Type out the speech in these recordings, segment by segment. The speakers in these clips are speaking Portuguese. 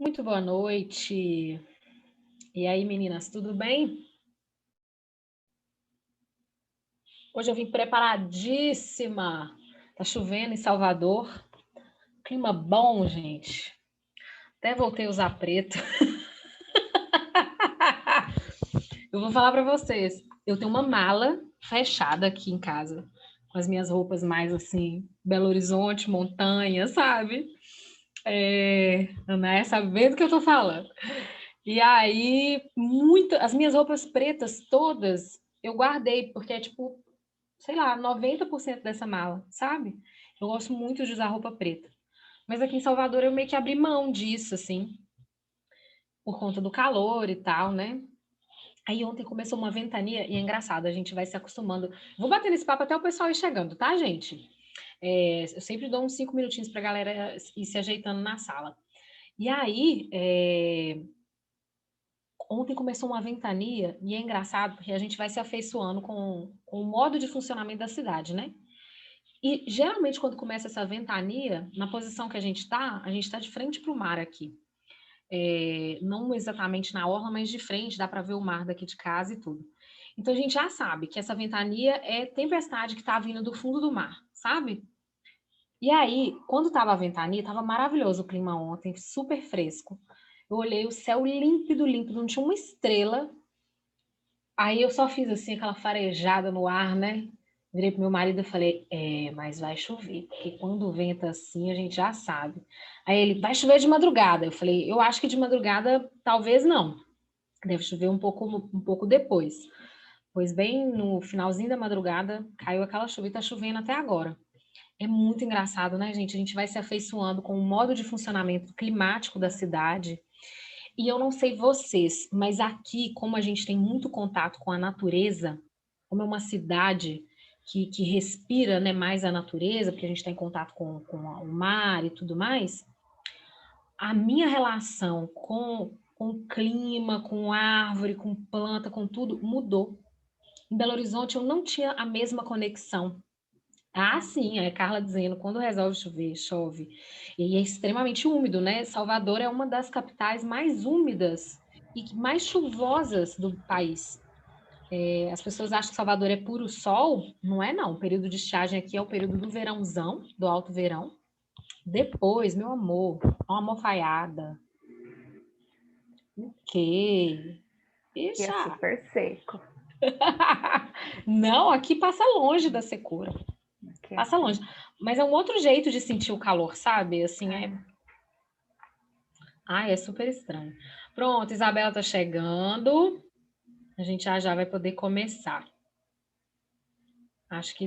Muito boa noite. E aí, meninas, tudo bem? Hoje eu vim preparadíssima. Tá chovendo em Salvador. Clima bom, gente. Até voltei a usar preto. Eu vou falar para vocês. Eu tenho uma mala fechada aqui em casa, com as minhas roupas mais assim, Belo Horizonte, montanha, sabe? Ana, sabendo o que eu tô falando. E aí, as minhas roupas pretas todas eu guardei, porque é tipo, sei lá, 90% dessa mala, sabe? Eu gosto muito de usar roupa preta. Mas aqui em Salvador eu meio que abri mão disso, assim, por conta do calor e tal, né? Aí ontem começou uma ventania e é engraçado, a gente vai se acostumando. Vou bater nesse papo até o pessoal ir chegando, tá, gente? Eu sempre dou uns 5 minutinhos pra galera ir se ajeitando na sala. E aí, ontem começou uma ventania e é engraçado porque a gente vai se afeiçoando com o modo de funcionamento da cidade, né? E geralmente quando começa essa ventania, na posição que a gente está de frente para o mar aqui. Não exatamente na orla, mas de frente, dá para ver o mar daqui de casa e tudo. Então a gente já sabe que essa ventania é tempestade que está vindo do fundo do mar, sabe? E aí, quando estava a ventania, estava maravilhoso o clima ontem, super fresco. Eu olhei o céu límpido, límpido, não tinha uma estrela. Aí eu só fiz assim aquela farejada no ar, né? Virei pro meu marido e falei, mas vai chover, porque quando venta assim a gente já sabe. Aí ele, vai chover de madrugada. Eu falei, eu acho que de madrugada talvez não. Deve chover um pouco depois. Pois bem, no finalzinho da madrugada caiu aquela chuva e tá chovendo até agora. É muito engraçado, né, gente? A gente vai se afeiçoando com o modo de funcionamento climático da cidade. E eu não sei vocês, mas aqui, como a gente tem muito contato com a natureza, como é uma cidade que respira, né, mais a natureza, porque a gente está em contato com o mar e tudo mais, a minha relação com o clima, com árvore, com planta, com tudo, mudou. Em Belo Horizonte eu não tinha a mesma conexão. Ah, sim, é Carla dizendo, quando resolve chover, chove. E é extremamente úmido, né? Salvador é uma das capitais mais úmidas e mais chuvosas do país. As pessoas acham que Salvador é puro sol, não é não. O período de estiagem aqui é o período do verãozão, do alto verão. Depois, meu amor, uma almofaiada. O quê? Que é Bicha! super seco. Não, aqui passa longe da secura. Aqui é Passa assim. longe. Mas é um outro jeito de sentir o calor, sabe? Assim, é super estranho. Pronto, Isabela tá chegando. A gente já vai poder começar. Acho que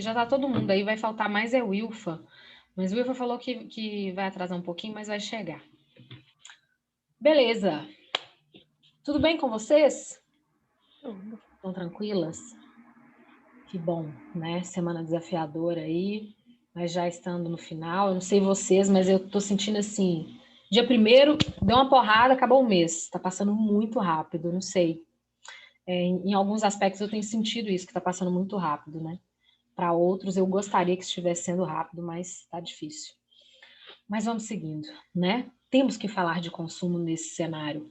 já tá todo mundo aí. Vai faltar mais o Wilfa. Mas o Wilfa falou que vai atrasar um pouquinho, mas vai chegar. Beleza. Tudo bem com vocês? Tudo. Estão tranquilas? Que bom, né? Semana desafiadora aí, mas já estando no final. Eu não sei vocês, mas eu tô sentindo assim. Dia primeiro, deu uma porrada, acabou o mês. Tá passando muito rápido, não sei. Em alguns aspectos eu tenho sentido isso, que tá passando muito rápido, né? Para outros eu gostaria que estivesse sendo rápido, mas tá difícil. Mas vamos seguindo, né? Temos que falar de consumo nesse cenário.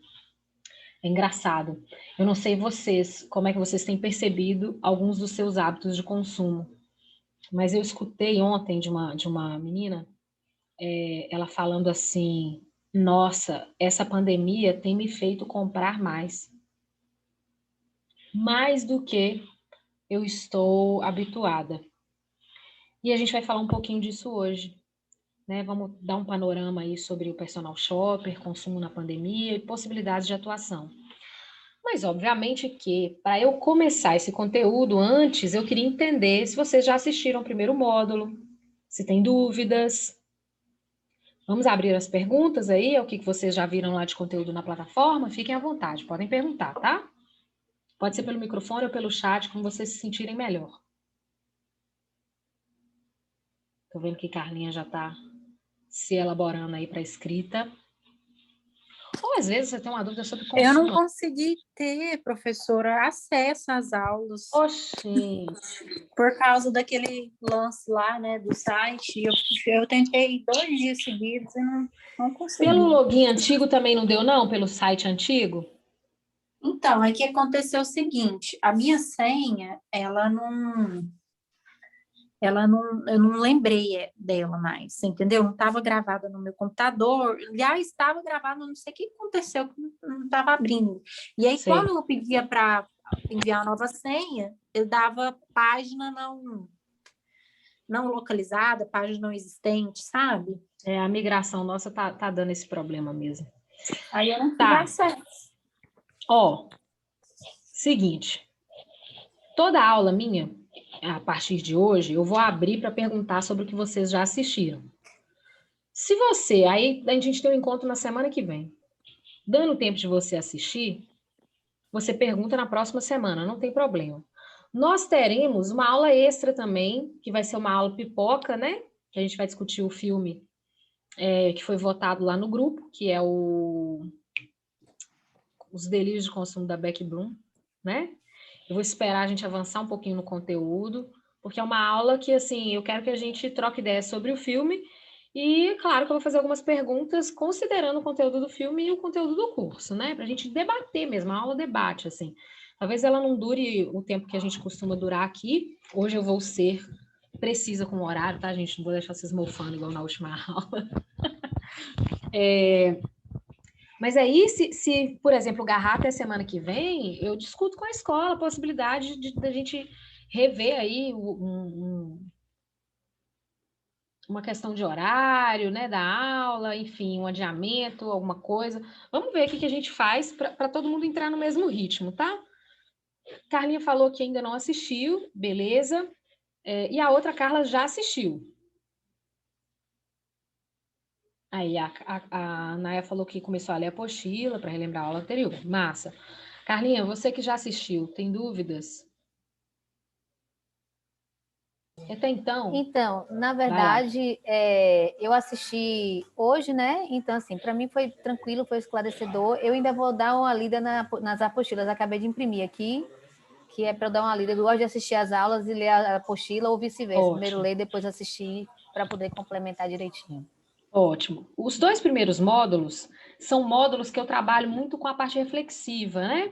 É engraçado. Eu não sei vocês, como é que vocês têm percebido alguns dos seus hábitos de consumo. Mas eu escutei ontem de uma menina, ela falando assim: nossa, essa pandemia tem me feito comprar mais do que eu estou habituada. E a gente vai falar um pouquinho disso hoje, né? Vamos dar um panorama aí sobre o personal shopper, consumo na pandemia e possibilidades de atuação. Mas, obviamente, que para eu começar esse conteúdo antes, eu queria entender se vocês já assistiram o primeiro módulo, se tem dúvidas. Vamos abrir as perguntas aí, é o que vocês já viram lá de conteúdo na plataforma? Fiquem à vontade, podem perguntar, tá? Pode ser pelo microfone ou pelo chat, como vocês se sentirem melhor. Tô vendo que Carlinha já está se elaborando aí para a escrita. Ou às vezes você tem uma dúvida sobre Eu não consumo. consegui ter, professora, acesso às aulas Oxi, por causa daquele lance lá, né, do site. Eu tentei 2 dias seguidos e não pelo consegui. login antigo também não deu, não? Pelo site antigo? Então, aí que aconteceu o seguinte, a minha senha, eu não lembrei dela mais, você entendeu? Não estava gravada no meu computador, aliás, estava gravada, não sei o que aconteceu, que não estava abrindo. E aí, Sei. quando eu pedia para enviar a nova senha, eu dava página não localizada, página não existente, sabe? É, a migração nossa tá dando esse problema mesmo. Aí eu não tive Tá, acesso. ó, seguinte, toda aula minha, a partir de hoje, eu vou abrir para perguntar sobre o que vocês já assistiram. Se você, aí a gente tem um encontro na semana que vem, dando tempo de você assistir, você pergunta na próxima semana, não tem problema. Nós teremos uma aula extra também, que vai ser uma aula pipoca, né? Que a gente vai discutir o filme que foi votado lá no grupo, que é Os Delírios de Consumo da Beck Bloom, né? Eu vou esperar a gente avançar um pouquinho no conteúdo, porque é uma aula que, assim, eu quero que a gente troque ideias sobre o filme e, claro, que eu vou fazer algumas perguntas considerando o conteúdo do filme e o conteúdo do curso, né? Para a gente debater mesmo, a aula debate, assim. Talvez ela não dure o tempo que a gente costuma durar aqui. Hoje eu vou ser precisa com o horário, tá, gente? Não vou deixar vocês mofando igual na última aula. Mas aí, se, por exemplo, o Garrafa é semana que vem, eu discuto com a escola a possibilidade de a gente rever aí uma questão de horário, né, da aula, enfim, um adiamento, alguma coisa. Vamos ver o que a gente faz para todo mundo entrar no mesmo ritmo, tá? Carlinha falou que ainda não assistiu, beleza. E a outra Carla já assistiu. Aí a Naya falou que começou a ler a apostila para relembrar a aula anterior. Massa. Carlinha, você que já assistiu, tem dúvidas? Até então, Então, na vai lá. verdade, eu assisti hoje, né? Então, assim, para mim foi tranquilo, foi esclarecedor. Eu ainda vou dar uma lida nas apostilas. Acabei de imprimir aqui, que é para eu dar uma lida. Eu gosto de assistir as aulas e ler a apostila ou vice-versa. Primeiro Ótimo, ler, depois assistir, para poder complementar direitinho. ótimo. Os 2 primeiros módulos são módulos que eu trabalho muito com a parte reflexiva, né?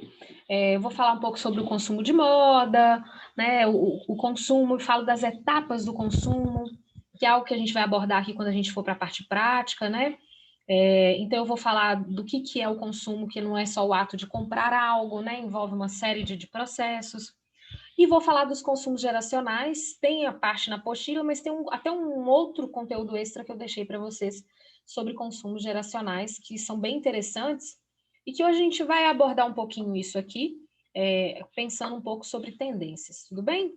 Eu vou falar um pouco sobre o consumo de moda, né? O consumo, eu falo das etapas do consumo, que é algo que a gente vai abordar aqui quando a gente for para a parte prática, né? Então, eu vou falar do que é o consumo, que não é só o ato de comprar algo, né? Envolve uma série de processos. E vou falar dos consumos geracionais, tem a parte na apostila, mas tem até um outro conteúdo extra que eu deixei para vocês sobre consumos geracionais, que são bem interessantes, e que hoje a gente vai abordar um pouquinho isso aqui, pensando um pouco sobre tendências, tudo bem?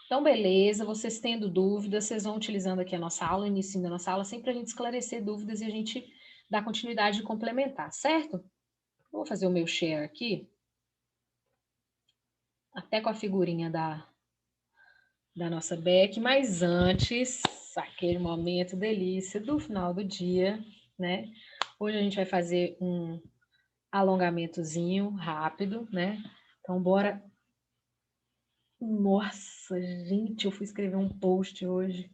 Então, beleza, vocês tendo dúvidas, vocês vão utilizando aqui a nossa aula, o início da nossa aula, sempre para a gente esclarecer dúvidas e a gente dar continuidade e complementar, certo? Vou fazer o meu share aqui, até com a figurinha da nossa Beck, mas antes, aquele momento delícia do final do dia, né? Hoje a gente vai fazer um alongamentozinho rápido, né? Então, bora. Nossa, gente, eu fui escrever um post hoje.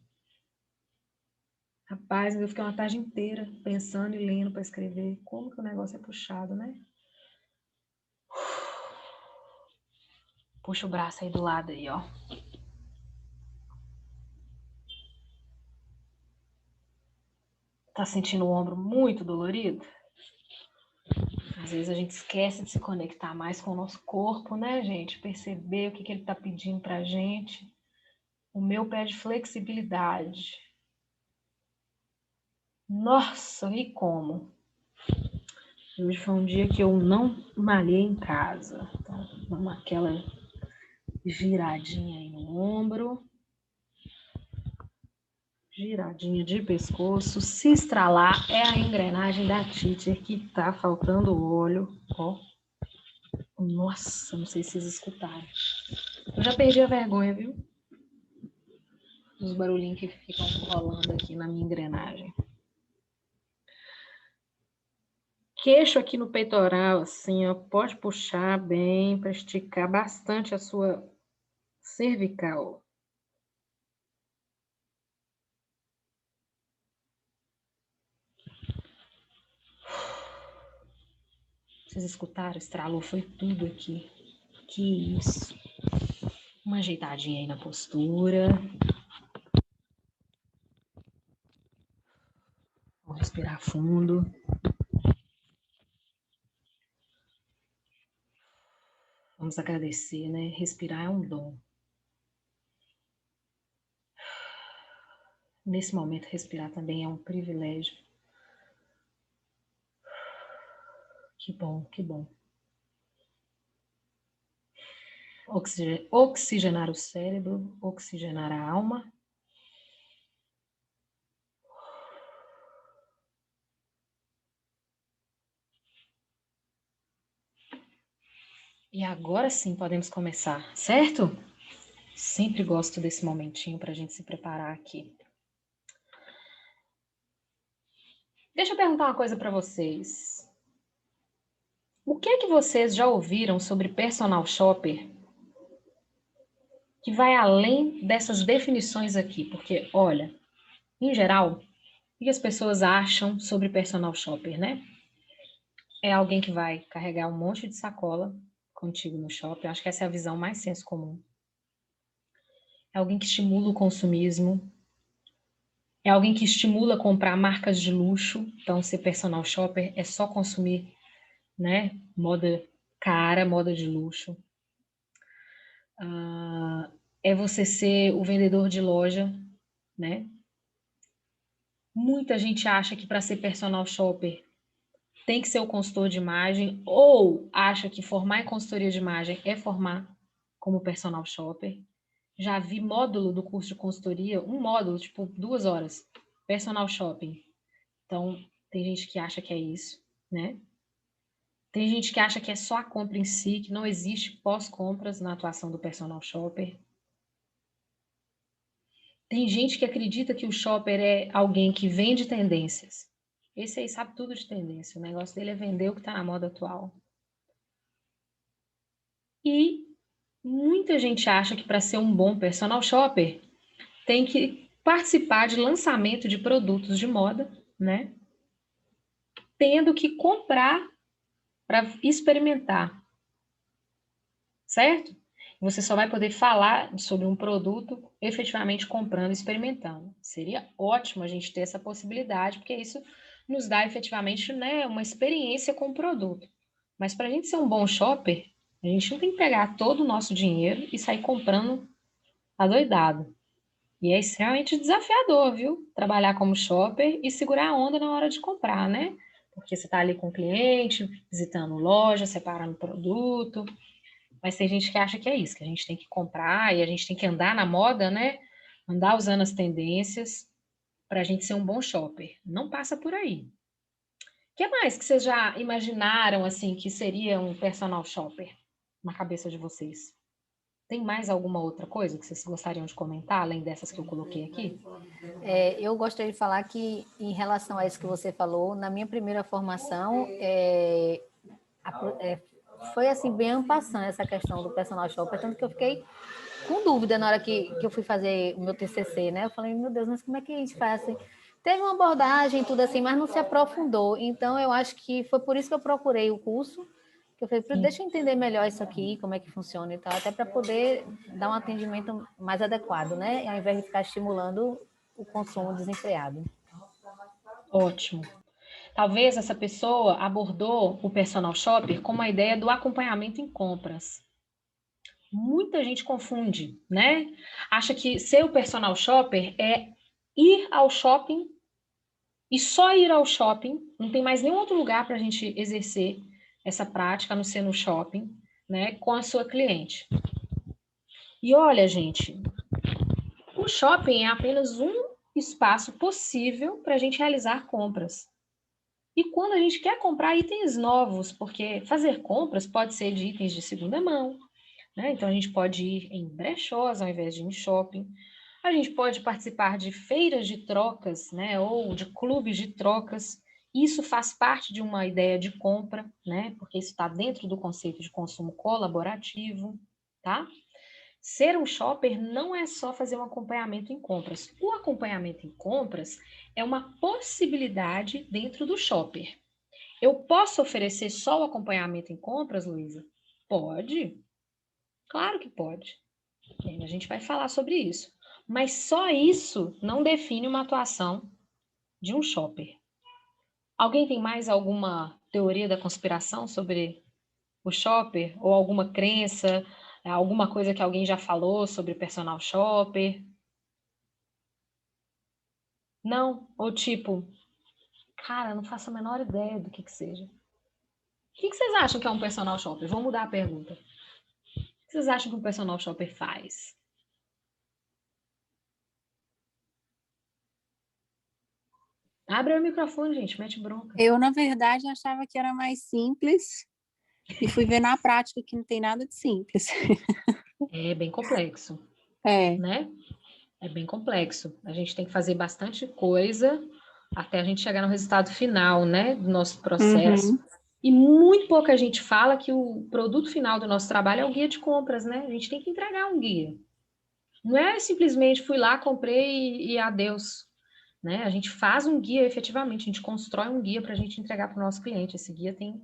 Rapaz, eu fiquei uma tarde inteira pensando e lendo para escrever. Como que o negócio é puxado, né? Puxa o braço aí do lado aí, ó. Tá sentindo o ombro muito dolorido? Às vezes a gente esquece de se conectar mais com o nosso corpo, né, gente? Perceber o que ele tá pedindo pra gente. O meu pede flexibilidade. Nossa, e como? Hoje foi um dia que eu não malhei em casa. Então, vamos aquela giradinha aí no ombro. Giradinha de pescoço. Se estralar, é a engrenagem da teacher que tá faltando o olho. Ó. Nossa, não sei se vocês escutaram. Eu já perdi a vergonha, viu? Os barulhinhos que ficam rolando aqui na minha engrenagem. queixo aqui no peitoral, assim, ó. Pode puxar bem para esticar bastante a sua cervical. Vocês escutaram? Estralou, foi tudo aqui. Que isso. Uma ajeitadinha aí na postura. Vamos respirar fundo. Vamos agradecer, né? Respirar é um dom. Nesse momento, respirar também é um privilégio. Que bom, que bom. Oxigenar o cérebro, oxigenar a alma. E agora sim podemos começar, certo? Sempre gosto desse momentinho para a gente se preparar aqui. Deixa eu perguntar uma coisa para vocês. O que é que vocês já ouviram sobre personal shopper que vai além dessas definições aqui? Porque, olha, em geral, o que as pessoas acham sobre personal shopper, né? É alguém que vai carregar um monte de sacola contigo no shopping. Eu acho que essa é a visão mais senso comum. É alguém que estimula o consumismo. É alguém que estimula comprar marcas de luxo. Então, ser personal shopper é só consumir, né? Moda cara, moda de luxo. É você ser o vendedor de loja, né? Muita gente acha que para ser personal shopper tem que ser o consultor de imagem, ou acha que formar em consultoria de imagem é formar como personal shopper. Já vi módulo do curso de consultoria, um módulo, tipo, 2 horas, personal shopping. Então, tem gente que acha que é isso, né? Tem gente que acha que é só a compra em si, que não existe pós-compras na atuação do personal shopper. Tem gente que acredita que o shopper é alguém que vende tendências. Esse aí sabe tudo de tendência. O negócio dele é vender o que está na moda atual. E muita gente acha que para ser um bom personal shopper tem que participar de lançamento de produtos de moda, né? Tendo que comprar para experimentar, certo? Você só vai poder falar sobre um produto efetivamente comprando e experimentando. Seria ótimo a gente ter essa possibilidade, porque isso nos dá efetivamente, né, uma experiência com o produto. Mas para a gente ser um bom shopper, a gente não tem que pegar todo o nosso dinheiro e sair comprando adoidado. E é extremamente desafiador, viu? Trabalhar como shopper e segurar a onda na hora de comprar, né? Porque você está ali com o cliente, visitando loja, separando produto. Mas tem gente que acha que é isso, que a gente tem que comprar e a gente tem que andar na moda, né? Andar usando as tendências para a gente ser um bom shopper. Não passa por aí. O que mais que vocês já imaginaram, assim, que seria um personal shopper na cabeça de vocês? Tem mais alguma outra coisa que vocês gostariam de comentar, além dessas que eu coloquei aqui? Eu gostaria de falar que, em relação a isso que você falou, na minha primeira formação, foi assim, bem en passant essa questão do personal shopper, tanto que eu fiquei com dúvida na hora que eu fui fazer o meu TCC, né? Eu falei, meu Deus, mas como é que a gente faz assim? Teve uma abordagem, tudo assim, mas não se aprofundou. Então, eu acho que foi por isso que eu procurei o curso, que eu falei, deixa eu entender melhor isso aqui, como é que funciona e tal, até para poder dar um atendimento mais adequado, né? Ao invés de ficar estimulando o consumo desenfreado. Ótimo. Talvez essa pessoa abordou o personal shopper com a ideia do acompanhamento em compras. Muita gente confunde, né? Acha que ser o personal shopper é ir ao shopping e só ir ao shopping, não tem mais nenhum outro lugar para a gente exercer essa prática, a não ser no shopping, né, com a sua cliente. E olha, gente, o shopping é apenas um espaço possível para a gente realizar compras. E quando a gente quer comprar itens novos, porque fazer compras pode ser de itens de segunda mão, né? Então a gente pode ir em brechós ao invés de ir em shopping. A gente pode participar de feiras de trocas, né? Ou de clubes de trocas, Isso faz parte de uma ideia de compra, né? Porque isso está dentro do conceito de consumo colaborativo, tá? Ser um shopper não é só fazer um acompanhamento em compras. O acompanhamento em compras é uma possibilidade dentro do shopper. Eu posso oferecer só o acompanhamento em compras, Luísa? Pode. Claro que pode. A gente vai falar sobre isso. Mas só isso não define uma atuação de um shopper. Alguém tem mais alguma teoria da conspiração sobre o shopper? Ou alguma crença, alguma coisa que alguém já falou sobre personal shopper? Não? Ou tipo, cara, não faço a menor ideia do que seja. O que vocês acham que é um personal shopper? Vou mudar a pergunta. O que vocês acham que um personal shopper faz? Abre o microfone, gente, mete bronca. Eu, na verdade, achava que era mais simples e fui ver na prática que não tem nada de simples. É bem complexo, É. né? É bem complexo. A gente tem que fazer bastante coisa até a gente chegar no resultado final, né, do nosso processo. Uhum. E muito pouca gente fala que o produto final do nosso trabalho é o guia de compras, né? A gente tem que entregar um guia. Não é simplesmente fui lá, comprei e adeus, né? A gente faz um guia efetivamente, a gente constrói um guia para a gente entregar para o nosso cliente. Esse guia tem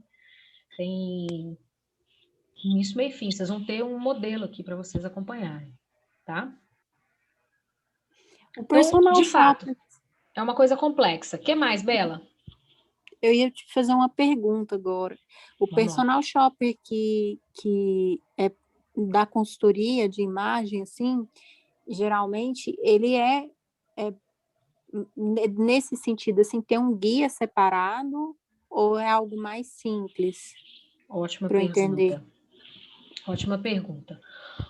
início, meio e fim. Vocês vão ter um modelo aqui para vocês acompanharem, tá? O Então, personal de fato, shopper, é uma coisa complexa. O que mais, Bela? eu ia te fazer uma pergunta agora. O Vamos lá. personal shopper que é da consultoria de imagem, assim, geralmente ele é nesse sentido, assim, ter um guia separado ou é algo mais simples Ótima para eu entender? pergunta. Ótima pergunta.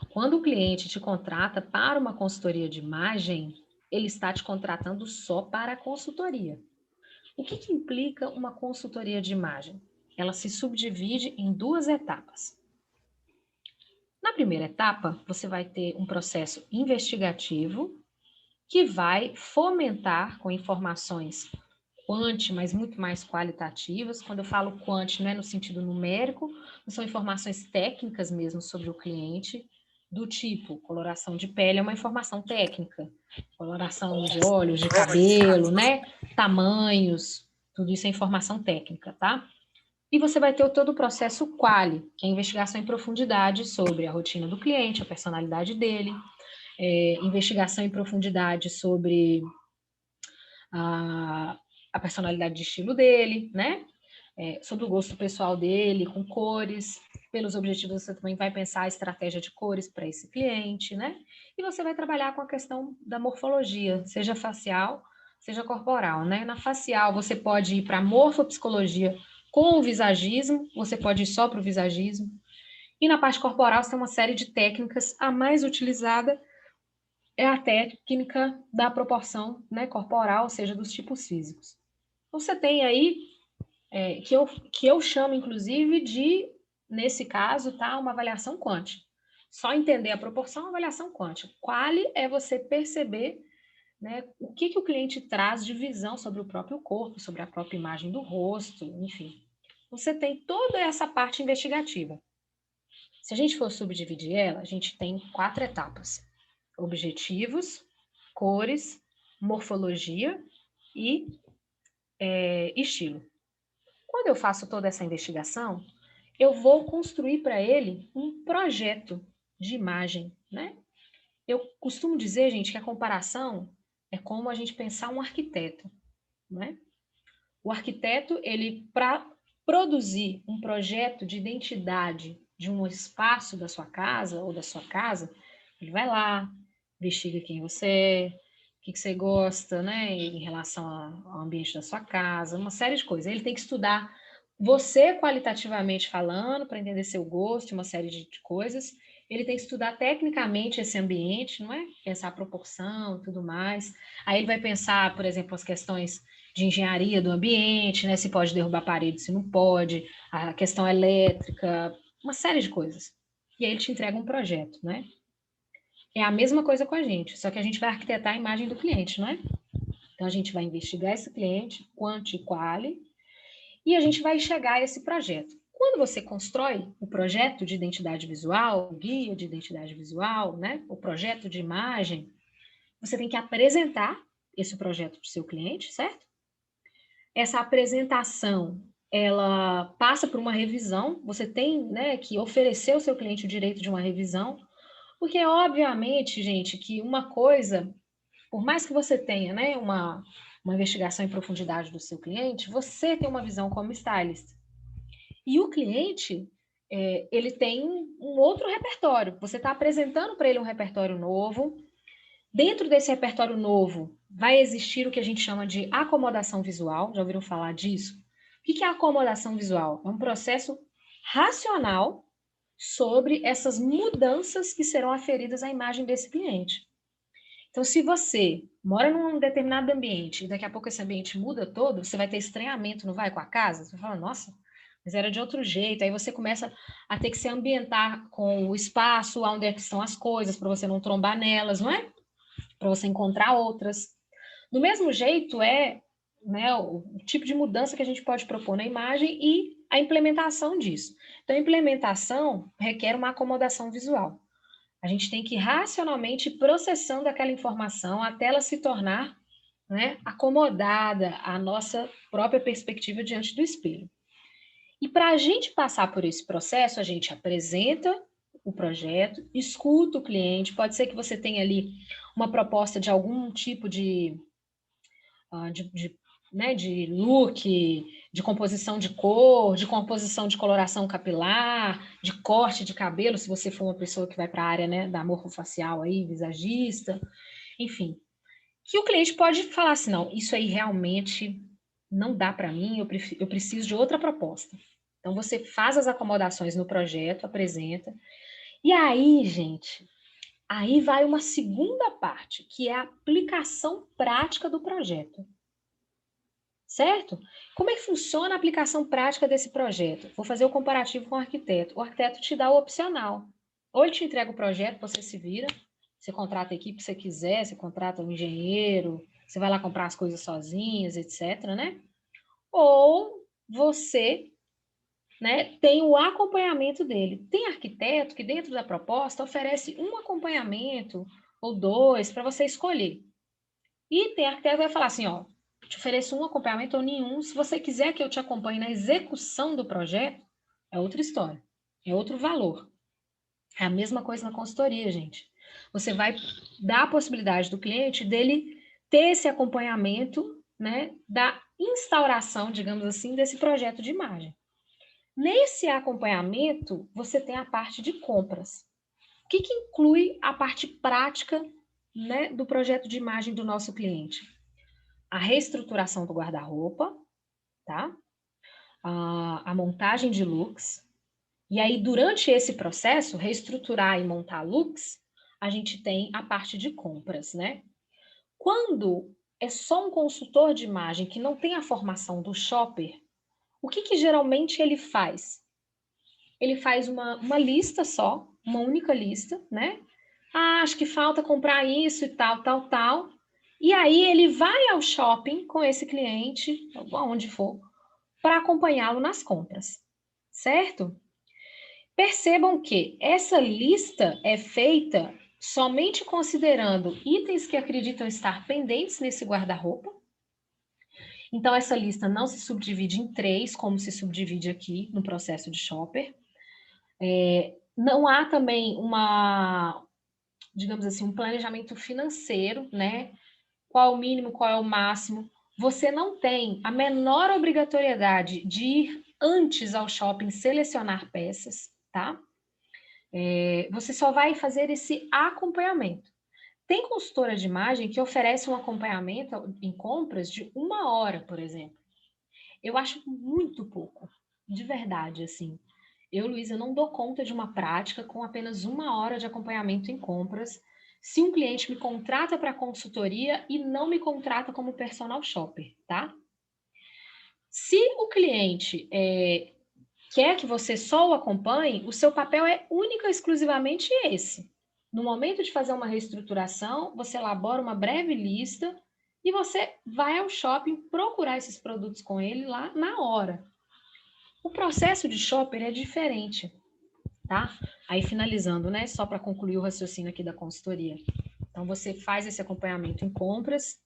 Quando o cliente te contrata para uma consultoria de imagem, ele está te contratando só para a consultoria. O que implica uma consultoria de imagem? Ela se subdivide em 2 etapas. Na primeira etapa, você vai ter um processo investigativo que vai fomentar com informações quant, mas muito mais qualitativas. Quando eu falo quant, não é no sentido numérico, são informações técnicas mesmo sobre o cliente, do tipo, coloração de pele é uma informação técnica, coloração de olhos, de cabelo, né? Tamanhos, tudo isso é informação técnica, tá? E você vai ter todo o processo quali, que é a investigação em profundidade sobre a rotina do cliente, a personalidade dele, investigação em profundidade sobre a personalidade de estilo dele, né? Sobre o gosto pessoal dele, com cores. Pelos objetivos, você também vai pensar a estratégia de cores para esse cliente, né? E você vai trabalhar com a questão da morfologia, seja facial, seja corporal, né? Na facial, você pode ir para a morfopsicologia com o visagismo, você pode ir só para o visagismo. E na parte corporal, você tem uma série de técnicas. A mais utilizada é a técnica da proporção, né, corporal, ou seja, dos tipos físicos. Você tem aí, que eu chamo, inclusive, de, nesse caso, tá, uma avaliação quant. Só entender a proporção é uma avaliação quant. Quali é você perceber, né, o que o cliente traz de visão sobre o próprio corpo, sobre a própria imagem do rosto, enfim. Você tem toda essa parte investigativa. Se a gente for subdividir ela, a gente tem 4 etapas. Objetivos, cores, morfologia e estilo. Quando eu faço toda essa investigação, eu vou construir para ele um projeto de imagem, né? Eu costumo dizer, gente, que a comparação é como a gente pensar um arquiteto, né? O arquiteto, ele, para produzir um projeto de identidade de um espaço da sua casa ou da sua casa, ele vai lá, investiga quem você é, o que você gosta, né, em relação ao ambiente da sua casa, uma série de coisas. Ele tem que estudar você qualitativamente falando, para entender seu gosto, uma série de coisas. Ele tem que estudar tecnicamente esse ambiente, não é? Pensar a proporção e tudo mais. Aí ele vai pensar, por exemplo, as questões de engenharia do ambiente, né? Se pode derrubar parede, se não pode, a questão elétrica, uma série de coisas. E aí ele te entrega um projeto, né? É a mesma coisa com a gente, só que a gente vai arquitetar a imagem do cliente, não é? Então a gente vai investigar esse cliente, quant e quali, e a gente vai chegar a esse projeto. Quando você constrói o projeto de identidade visual, o guia de identidade visual, né, o projeto de imagem, você tem que apresentar esse projeto para o seu cliente, certo? Essa apresentação, ela passa por uma revisão, você tem, né, que oferecer ao seu cliente o direito de uma revisão, porque, obviamente, gente, que uma coisa, por mais que você tenha, né, uma investigação em profundidade do seu cliente, você tem uma visão como stylist. E o cliente, ele tem um outro repertório. Você está apresentando para ele um repertório novo. Dentro desse repertório novo, vai existir o que a gente chama de acomodação visual. Já ouviram falar disso? O que é acomodação visual? É um processo racional sobre essas mudanças que serão aferidas à imagem desse cliente. Então, se você mora num determinado ambiente e daqui a pouco esse ambiente muda todo, você vai ter estranhamento, não vai, com a casa? Você vai falar, nossa, mas era de outro jeito. Aí você começa a ter que se ambientar com o espaço, onde é que estão as coisas, para você não trombar nelas, não é? Para você encontrar outras. Do mesmo jeito né, o tipo de mudança que a gente pode propor na imagem e a implementação disso. Então, a implementação requer uma acomodação visual. A gente tem que racionalmente ir processando aquela informação até ela se tornar, né, acomodada à nossa própria perspectiva diante do espelho. E para a gente passar por esse processo, a gente apresenta o projeto, escuta o cliente, pode ser que você tenha ali uma proposta de algum tipo né, de look, de composição de cor, de composição de coloração capilar, de corte de cabelo, se você for uma pessoa que vai para a área, né, da morfofacial aí, visagista, enfim. Que o cliente pode falar assim, não, isso aí realmente não dá para mim, eu preciso de outra proposta. Então, você faz as acomodações no projeto, apresenta, e aí, gente, aí vai uma segunda parte, que é a aplicação prática do projeto. Certo? Como é que funciona a aplicação prática desse projeto? Vou fazer o comparativo com o arquiteto. O arquiteto te dá o opcional. Ou ele te entrega o projeto, você se vira, você contrata a equipe que você quiser, você contrata um engenheiro, você vai lá comprar as coisas sozinhas, etc, né? Ou você, né, tem o acompanhamento dele. Tem arquiteto que dentro da proposta oferece um acompanhamento ou dois para você escolher. E tem arquiteto que vai falar assim, ó, te ofereço um acompanhamento ou nenhum. Se você quiser que eu te acompanhe na execução do projeto, é outra história, é outro valor. É a mesma coisa na consultoria, gente. Você vai dar a possibilidade do cliente dele ter esse acompanhamento, né, da instauração, digamos assim, desse projeto de imagem. Nesse acompanhamento, você tem a parte de compras. O que inclui a parte prática, né, do projeto de imagem do nosso cliente? A reestruturação do guarda-roupa, tá? A montagem de looks. E aí, durante esse processo, reestruturar e montar looks, a gente tem a parte de compras, né? Quando é só um consultor de imagem que não tem a formação do shopper, o que geralmente ele faz? Ele faz uma lista só, uma única lista, né? Ah, acho que falta comprar isso e tal, tal, tal. E aí ele vai ao shopping com esse cliente, aonde for, para acompanhá-lo nas compras, certo? Percebam que essa lista é feita somente considerando itens que acreditam estar pendentes nesse guarda-roupa. Então, essa lista não se subdivide em 3, como se subdivide aqui no processo de shopper. Não há também digamos assim, um planejamento financeiro, né? Qual é o mínimo, qual é o máximo. Você não tem a menor obrigatoriedade de ir antes ao shopping selecionar peças, tá? Você só vai fazer esse acompanhamento. Tem consultora de imagem que oferece um acompanhamento em compras de 1 hora, por exemplo. Eu acho muito pouco, de verdade, assim. Eu, Luísa, não dou conta de uma prática com apenas 1 hora de acompanhamento em compras, se um cliente me contrata para consultoria e não me contrata como personal shopper, tá? Se o cliente quer que você só o acompanhe, o seu papel é único e exclusivamente esse. No momento de fazer uma reestruturação, você elabora uma breve lista e você vai ao shopping procurar esses produtos com ele lá na hora. O processo de shopper é diferente, tá? Aí finalizando, né? Só para concluir o raciocínio aqui da consultoria. Então você faz esse acompanhamento em compras.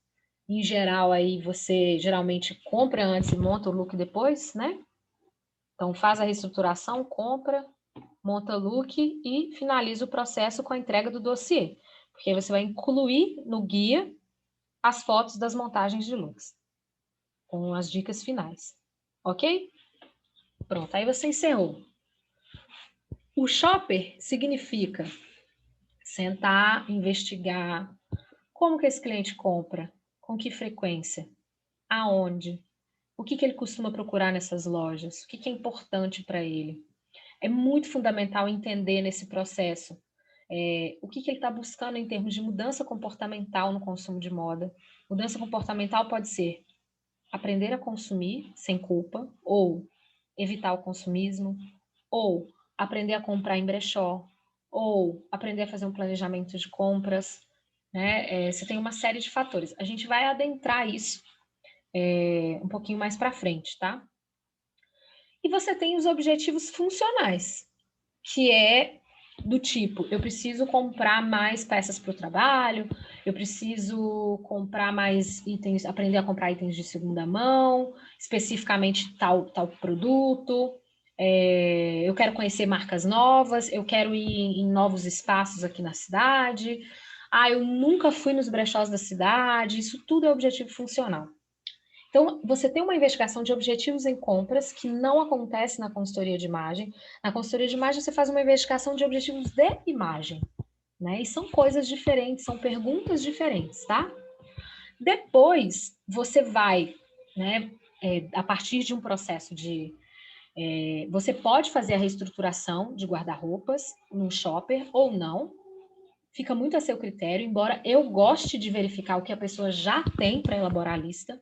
Em geral, aí você geralmente compra antes e monta o look depois, né? Então faz a reestruturação, compra, monta o look e finaliza o processo com a entrega do dossiê. Porque aí você vai incluir no guia as fotos das montagens de looks, com as dicas finais. Ok? Pronto, aí você encerrou. O shopper significa sentar, investigar como que esse cliente compra, com que frequência, aonde, o que ele costuma procurar nessas lojas, o que é importante para ele. É muito fundamental entender nesse processo o que ele está buscando em termos de mudança comportamental no consumo de moda. Mudança comportamental pode ser aprender a consumir sem culpa, ou evitar o consumismo, ou aprender a comprar em brechó, ou aprender a fazer um planejamento de compras, né? Você tem uma série de fatores. A gente vai adentrar isso um pouquinho mais para frente, tá? E você tem os objetivos funcionais, que é do tipo, eu preciso comprar mais peças para o trabalho, eu preciso comprar mais itens, aprender a comprar itens de segunda mão, especificamente tal produto, eu quero conhecer marcas novas, eu quero ir em novos espaços aqui na cidade, eu nunca fui nos brechós da cidade, isso tudo é objetivo funcional. Então, você tem uma investigação de objetivos em compras que não acontece na consultoria de imagem. Na consultoria de imagem, você faz uma investigação de objetivos de imagem, né? E são coisas diferentes, são perguntas diferentes, tá? Depois, você vai, né, a partir de um processo de... você pode fazer a reestruturação de guarda-roupas num shopper ou não. Fica muito a seu critério, embora eu goste de verificar o que a pessoa já tem para elaborar a lista.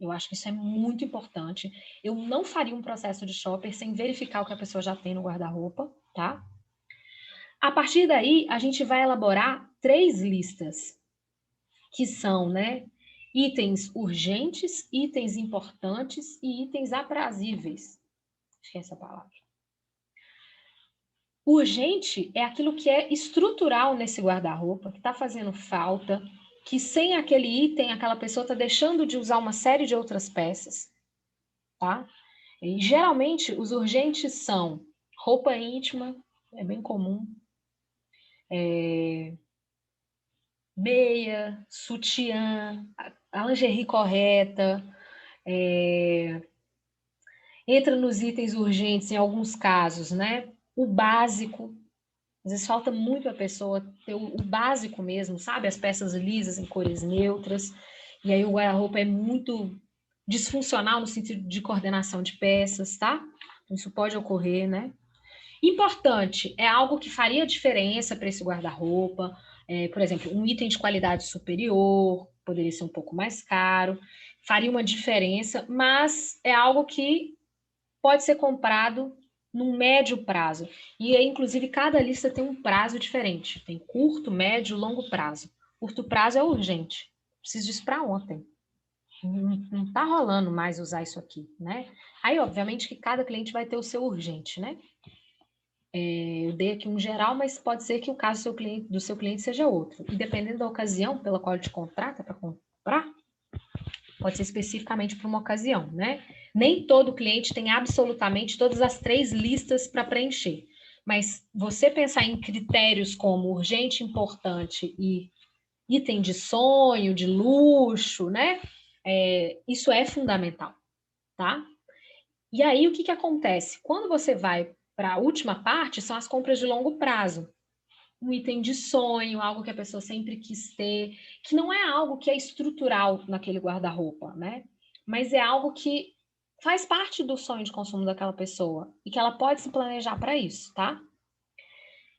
Eu acho que isso é muito importante. Eu não faria um processo de shopper sem verificar o que a pessoa já tem no guarda-roupa, tá? A partir daí, a gente vai elaborar 3 listas, que são, né, itens urgentes, itens importantes e itens aprazíveis. Acho que é essa palavra. Urgente é aquilo que é estrutural nesse guarda-roupa, que está fazendo falta, que sem aquele item, aquela pessoa está deixando de usar uma série de outras peças, tá? E, geralmente, os urgentes são roupa íntima, é bem comum, meia, sutiã, a lingerie correta, entra nos itens urgentes em alguns casos, né? O básico, às vezes falta muito a pessoa ter o básico mesmo, sabe? As peças lisas em cores neutras, e aí o guarda-roupa é muito disfuncional no sentido de coordenação de peças, tá? Isso pode ocorrer, né? Importante, é algo que faria diferença para esse guarda-roupa, por exemplo, um item de qualidade superior, poderia ser um pouco mais caro, faria uma diferença, mas é algo que pode ser comprado num médio prazo. E aí, inclusive, cada lista tem um prazo diferente. Tem curto, médio, longo prazo. Curto prazo é urgente. Preciso disso para ontem. Não está rolando mais usar isso aqui, né? Aí, obviamente, que cada cliente vai ter o seu urgente, né? Eu dei aqui um geral, mas pode ser que o caso do seu cliente seja outro. E dependendo da ocasião pela qual ele te contrata para comprar, pode ser especificamente para uma ocasião, né? Nem todo cliente tem absolutamente todas as 3 listas para preencher. Mas você pensar em critérios como urgente, importante e item de sonho, de luxo, né? Isso é fundamental, tá? E aí, o que acontece? Quando você vai para a última parte, são as compras de longo prazo. Um item de sonho, algo que a pessoa sempre quis ter, que não é algo que é estrutural naquele guarda-roupa, né? Mas é algo que faz parte do sonho de consumo daquela pessoa e que ela pode se planejar para isso, tá?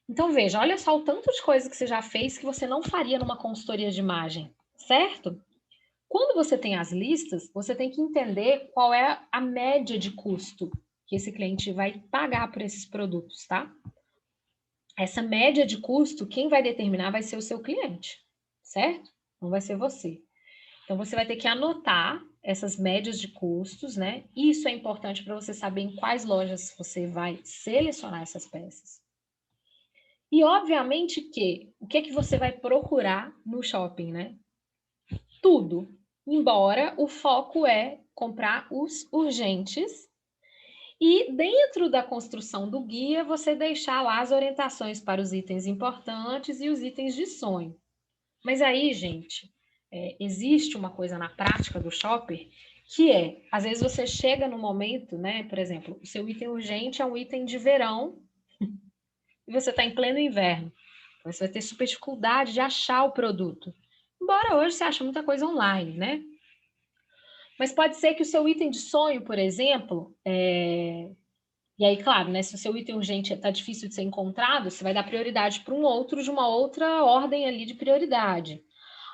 Então, veja, olha só o tanto de coisa que você já fez que você não faria numa consultoria de imagem, certo? Quando você tem as listas, você tem que entender qual é a média de custo que esse cliente vai pagar por esses produtos, tá? Essa média de custo, quem vai determinar vai ser o seu cliente, certo? Não vai ser você. Então, você vai ter que anotar essas médias de custos, né? Isso é importante para você saber em quais lojas você vai selecionar essas peças. E, obviamente, o que é que você vai procurar no shopping, né? Tudo. Embora o foco é comprar os urgentes e dentro da construção do guia, você deixar lá as orientações para os itens importantes e os itens de sonho. Mas aí, gente, existe uma coisa na prática do shopper que às vezes você chega no momento, né? Por exemplo, o seu item urgente é um item de verão e você está em pleno inverno. Você vai ter super dificuldade de achar o produto. Embora hoje você ache muita coisa online, né? Mas pode ser que o seu item de sonho, por exemplo, e aí, claro, né, se o seu item urgente está difícil de ser encontrado, você vai dar prioridade para um outro de uma outra ordem ali de prioridade.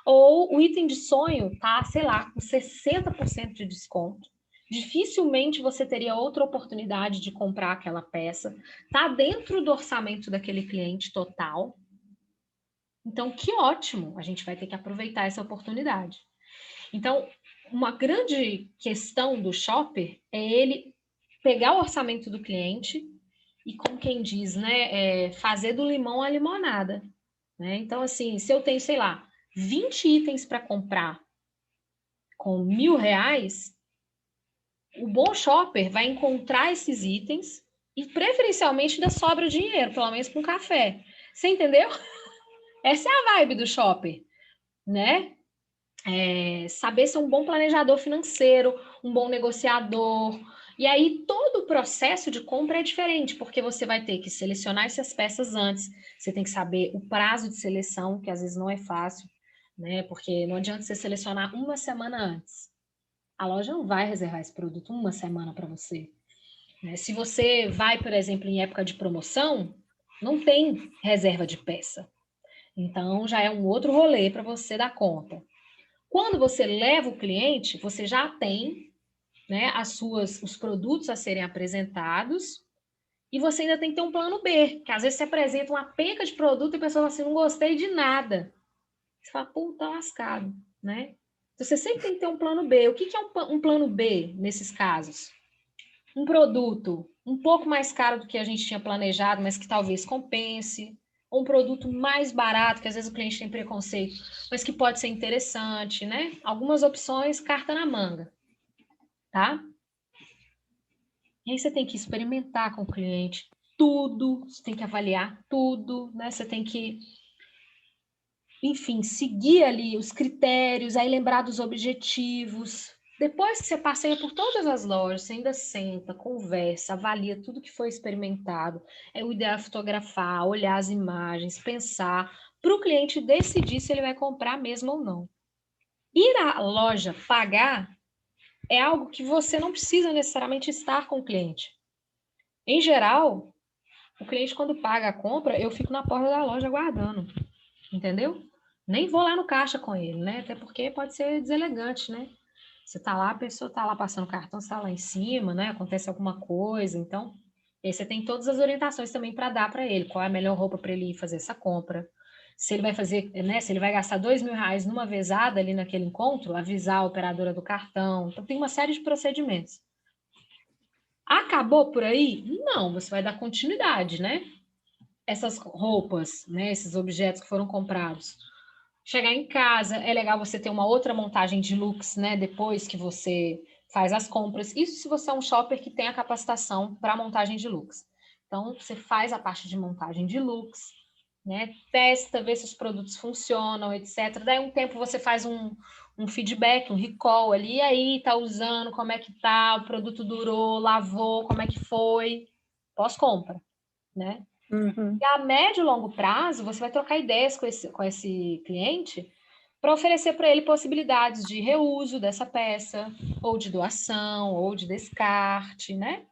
Ou o item de sonho tá, sei lá, com 60% de desconto. Dificilmente você teria outra oportunidade de comprar aquela peça. Tá dentro do orçamento daquele cliente total. Então, que ótimo! A gente vai ter que aproveitar essa oportunidade. Então, uma grande questão do shopper é ele pegar o orçamento do cliente e, como quem diz, né, fazer do limão a limonada. Né? Então, assim, se eu tenho, sei lá, 20 itens para comprar com R$1.000, o bom shopper vai encontrar esses itens e, preferencialmente, ainda sobra dinheiro, pelo menos com café. Você entendeu? Essa é a vibe do shopper, né? Saber ser um bom planejador financeiro, um bom negociador. E aí, todo o processo de compra é diferente, porque você vai ter que selecionar essas peças antes, você tem que saber o prazo de seleção, que às vezes não é fácil, né? Porque não adianta você selecionar uma semana antes. A loja não vai reservar esse produto uma semana para você. Né? Se você vai, por exemplo, em época de promoção, não tem reserva de peça. Então, já é um outro rolê para você dar conta. Quando você leva o cliente, você já tem, né, os produtos a serem apresentados e você ainda tem que ter um plano B, que às vezes você apresenta uma penca de produto e a pessoa fala assim, não gostei de nada. Você fala, puta, lascado, né? Então, você sempre tem que ter um plano B. O que é um plano B nesses casos? Um produto um pouco mais caro do que a gente tinha planejado, mas que talvez compense. Ou um produto mais barato, que às vezes o cliente tem preconceito, mas que pode ser interessante, né? Algumas opções, carta na manga, tá? E aí você tem que experimentar com o cliente tudo, você tem que avaliar tudo, né? Você tem que, enfim, seguir ali os critérios, aí lembrar dos objetivos. Depois que você passeia por todas as lojas, você ainda senta, conversa, avalia tudo que foi experimentado. É o ideal fotografar, olhar as imagens, pensar, para o cliente decidir se ele vai comprar mesmo ou não. Ir à loja pagar é algo que você não precisa necessariamente estar com o cliente. Em geral, o cliente, quando paga a compra, eu fico na porta da loja aguardando, entendeu? Nem vou lá no caixa com ele, né? Até porque pode ser deselegante, né? Você tá lá, a pessoa tá lá passando cartão, você tá lá em cima, né? Acontece alguma coisa, então aí você tem todas as orientações também para dar para ele, qual é a melhor roupa para ele ir fazer essa compra. Se ele vai fazer, né? Se ele vai gastar R$2.000 numa vezada ali naquele encontro, avisar a operadora do cartão. Então tem uma série de procedimentos. Acabou por aí? Não, você vai dar continuidade, né? Essas roupas, né? Esses objetos que foram comprados. Chegar em casa, é legal você ter uma outra montagem de looks, né? Depois que você faz as compras. Isso se você é um shopper que tem a capacitação para montagem de looks. Então, você faz a parte de montagem de looks, né? Testa, vê se os produtos funcionam, etc. Daí um tempo você faz um feedback, um recall ali, aí tá usando, como é que tá, o produto durou, lavou, como é que foi, pós-compra, né? Uhum. E a médio e longo prazo, você vai trocar ideias com esse cliente para oferecer para ele possibilidades de reuso dessa peça, ou de doação, ou de descarte, né?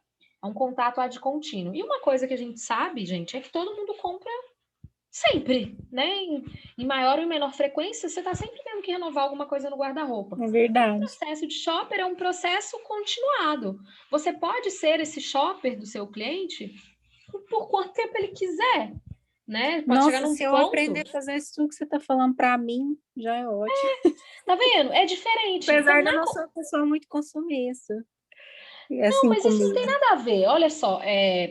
É um contato ad contínuo. E uma coisa que a gente sabe, gente, é que todo mundo compra sempre, né? Em maior ou menor frequência, você está sempre tendo que renovar alguma coisa no guarda-roupa. É O verdade. processo de shopper é um processo continuado. Você pode ser esse shopper do seu cliente por quanto tempo ele quiser. né? Pode chegar Nossa, num se eu ponto, aprender a fazer isso tudo que você está falando para mim, já é ótimo. tá vendo? É diferente. Então, Apesar de eu não ser uma pessoa muito consumista. É não, assim mas isso não tem comigo. nada a ver. Olha só,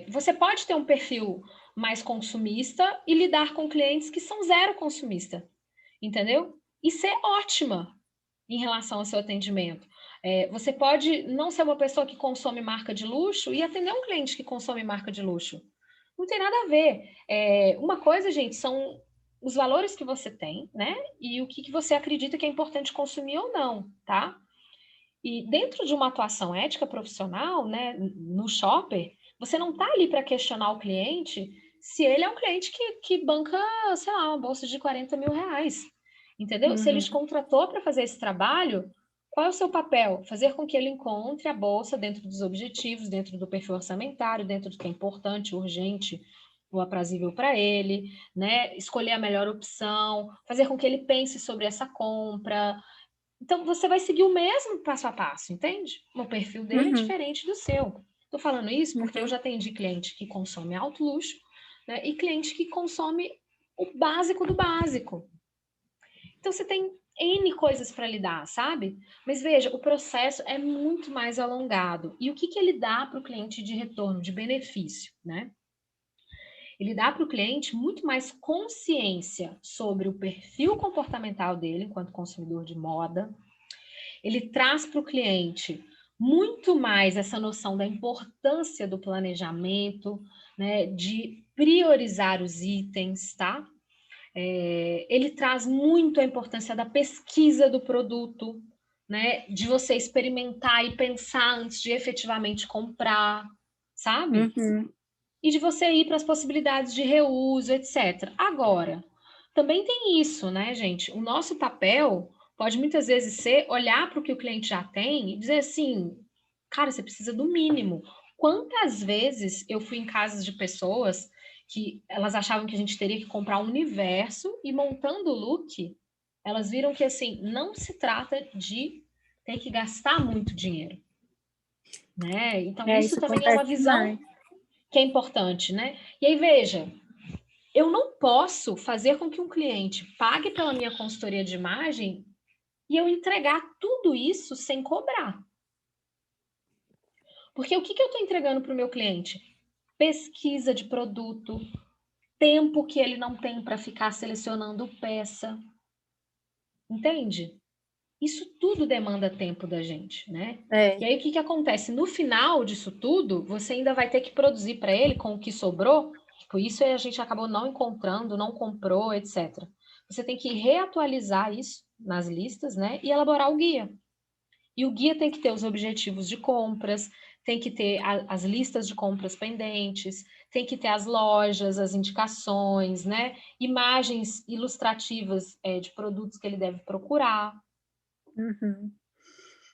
você pode ter um perfil mais consumista e lidar com clientes que são zero consumista, entendeu? E ser ótima em relação ao seu atendimento. Você pode não ser uma pessoa que consome marca de luxo e atender um cliente que consome marca de luxo. Não tem nada a ver. Uma coisa, gente, são os valores que você tem, né? E o que você acredita que é importante consumir ou não, tá? E dentro de uma atuação ética profissional, né, no shopper, você não está ali para questionar o cliente se ele é um cliente que banca, sei lá, uma bolsa de 40 mil reais. Entendeu? Se ele te Uhum. contratou para fazer esse trabalho, qual é o seu papel? Fazer com que ele encontre a bolsa dentro dos objetivos, dentro do perfil orçamentário, dentro do que é importante, urgente ou aprazível para ele, né? Escolher a melhor opção, fazer com que ele pense sobre essa compra. Então, você vai seguir o mesmo passo a passo, entende? O perfil dele é Uhum. diferente do seu. Estou falando isso porque eu Uhum. já atendi cliente que consome alto luxo, né, e cliente que consome o básico do básico. Então, você tem N coisas para lidar, sabe? Mas veja, o processo é muito mais alongado. E o que ele dá para o cliente de retorno, de benefício, né? Ele dá para o cliente muito mais consciência sobre o perfil comportamental dele enquanto consumidor de moda. Ele traz para o cliente muito mais essa noção da importância do planejamento, né, de priorizar os itens, tá? Ele traz muito a importância da pesquisa do produto, né, de você experimentar e pensar antes de efetivamente comprar, sabe? Uhum. E de você ir para as possibilidades de reuso, etc. Agora, também tem isso, né, gente? O nosso papel pode muitas vezes ser olhar para o que o cliente já tem e dizer assim, cara, você precisa do mínimo. Quantas vezes eu fui em casas de pessoas que elas achavam que a gente teria que comprar um universo e montando o look, elas viram que assim, não se trata de ter que gastar muito dinheiro, né? Então isso Isso também é uma acontece visão demais. que é importante, né? E aí, veja, eu não posso fazer com que um cliente pague pela minha consultoria de imagem e eu entregar tudo isso sem cobrar. Porque o que eu estou entregando para o meu cliente? Pesquisa de produto, tempo que ele não tem para ficar selecionando peça. Entende? Isso tudo demanda tempo da gente, né? É. E aí, o que acontece? No final disso tudo, você ainda vai ter que produzir para ele com o que sobrou. Tipo, isso a gente acabou não encontrando, não comprou, etc. Você tem que reatualizar isso nas listas, né? E elaborar o guia. E o guia tem que ter os objetivos de compras, tem que ter as listas de compras pendentes, tem que ter as lojas, as indicações, né? Imagens ilustrativas de produtos que ele deve procurar. Uhum.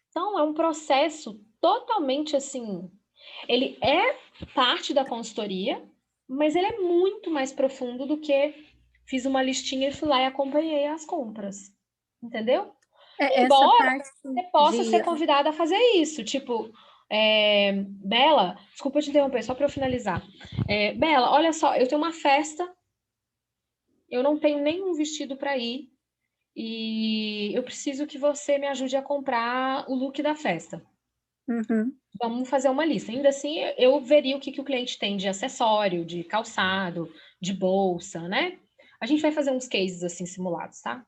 Então, é um processo totalmente assim. Ele é parte da consultoria, mas ele é muito mais profundo do que fiz uma listinha e fui lá e acompanhei as compras. Entendeu? Essa Embora parte você possa de. ser convidada a fazer isso. Tipo, Bela, desculpa te interromper, só para eu finalizar. Bela, olha só, eu tenho uma festa, eu não tenho nenhum vestido para ir, e eu preciso que você me ajude a comprar o look da festa. Uhum. Vamos fazer uma lista. Ainda assim, eu veria o que o cliente tem de acessório, de calçado, de bolsa, né? A gente vai fazer uns cases assim simulados, tá?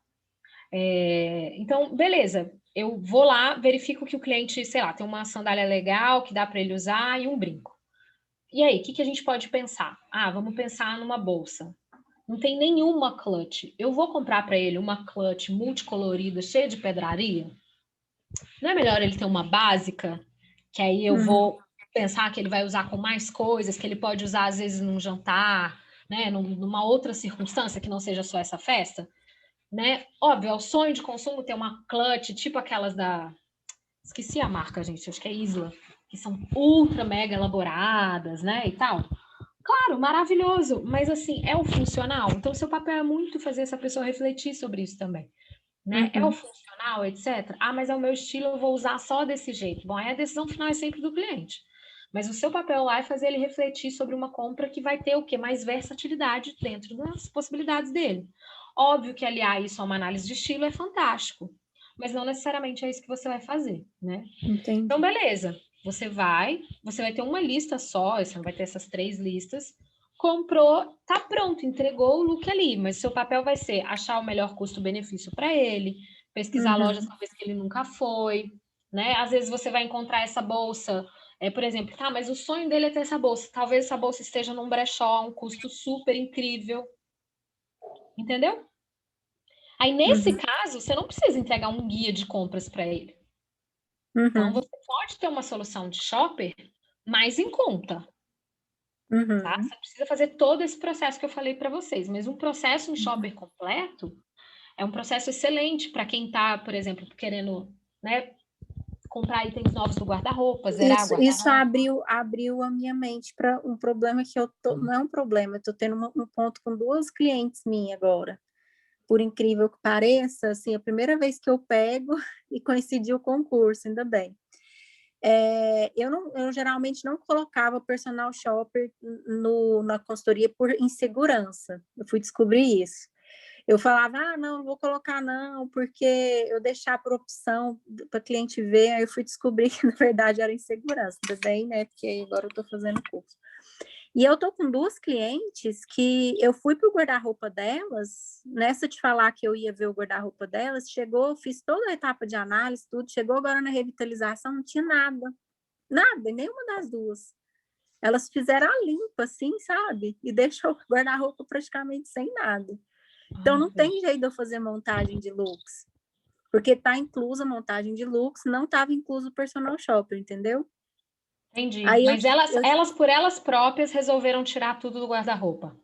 Então, beleza. Eu vou lá, verifico que o cliente, sei lá, tem uma sandália legal que dá para ele usar e um brinco. E aí, o que a gente pode pensar? Ah, vamos pensar numa bolsa. Não tem nenhuma clutch. Eu vou comprar para ele uma clutch multicolorida, cheia de pedraria? Não é melhor ele ter uma básica, que aí eu Uhum. vou pensar que ele vai usar com mais coisas, que ele pode usar às vezes num jantar, né, numa outra circunstância que não seja só essa festa, né? Óbvio, é o sonho de consumo ter uma clutch, tipo aquelas da... Esqueci a marca, gente, acho que é Isla, que são ultra mega elaboradas, né, e tal. Claro, maravilhoso, mas assim, é o funcional. Então, seu papel é muito fazer essa pessoa refletir sobre isso também, né? É o Uhum. funcional, etc. Ah, mas é o meu estilo, eu vou usar só desse jeito. Bom, aí a decisão final é sempre do cliente, Mas o seu papel lá é fazer ele refletir sobre uma compra que vai ter o quê? Mais versatilidade dentro das possibilidades dele. Óbvio que aliar isso a uma análise de estilo é fantástico, mas não necessariamente é isso que você vai fazer, né? Entendi. Então, beleza. Você vai ter uma lista só, você não vai ter essas 3 listas. Comprou, tá pronto, entregou o look ali, mas seu papel vai ser achar o melhor custo-benefício para ele, pesquisar lojas talvez que ele nunca foi, né? Às vezes você vai encontrar essa bolsa, por exemplo, tá, mas o sonho dele é ter essa bolsa. Talvez essa bolsa esteja num brechó a um custo super incrível, entendeu? Aí, nesse caso, você não precisa entregar um guia de compras para ele. Então, você pode ter uma solução de shopper mais em conta. Tá? Você precisa fazer todo esse processo que eu falei para vocês, mas um processo em shopper completo é um processo excelente para quem está, por exemplo, querendo, né, comprar itens novos do guarda-roupa, zerar guarda-roupa. Isso abriu a minha mente para um problema que eu tô, não é um problema, eu estou tendo um ponto com 2 clientes minhas agora. Por incrível que pareça, assim, a primeira vez que eu pego e coincidiu o concurso, ainda bem. Eu geralmente não colocava personal shopper na consultoria por insegurança. Eu fui descobrir isso. Eu falava, não vou colocar não, porque eu deixar por opção para cliente ver, aí eu fui descobrir que na verdade era insegurança também, né? Porque agora eu estou fazendo curso. E eu tô com 2 clientes que eu fui pro guarda-roupa delas, nessa de falar que eu ia ver o guarda-roupa delas, chegou, fiz toda a etapa de análise, tudo, chegou agora na revitalização, não tinha nada, nenhuma das 2. Elas fizeram a limpa, assim, sabe? E deixou o guarda-roupa praticamente sem nada. Então, não tem jeito de eu fazer montagem de looks, porque tá inclusa a montagem de looks, não estava incluso o personal shopper, entendeu? Entendi. Aí mas elas, por elas próprias, resolveram tirar tudo do guarda-roupa.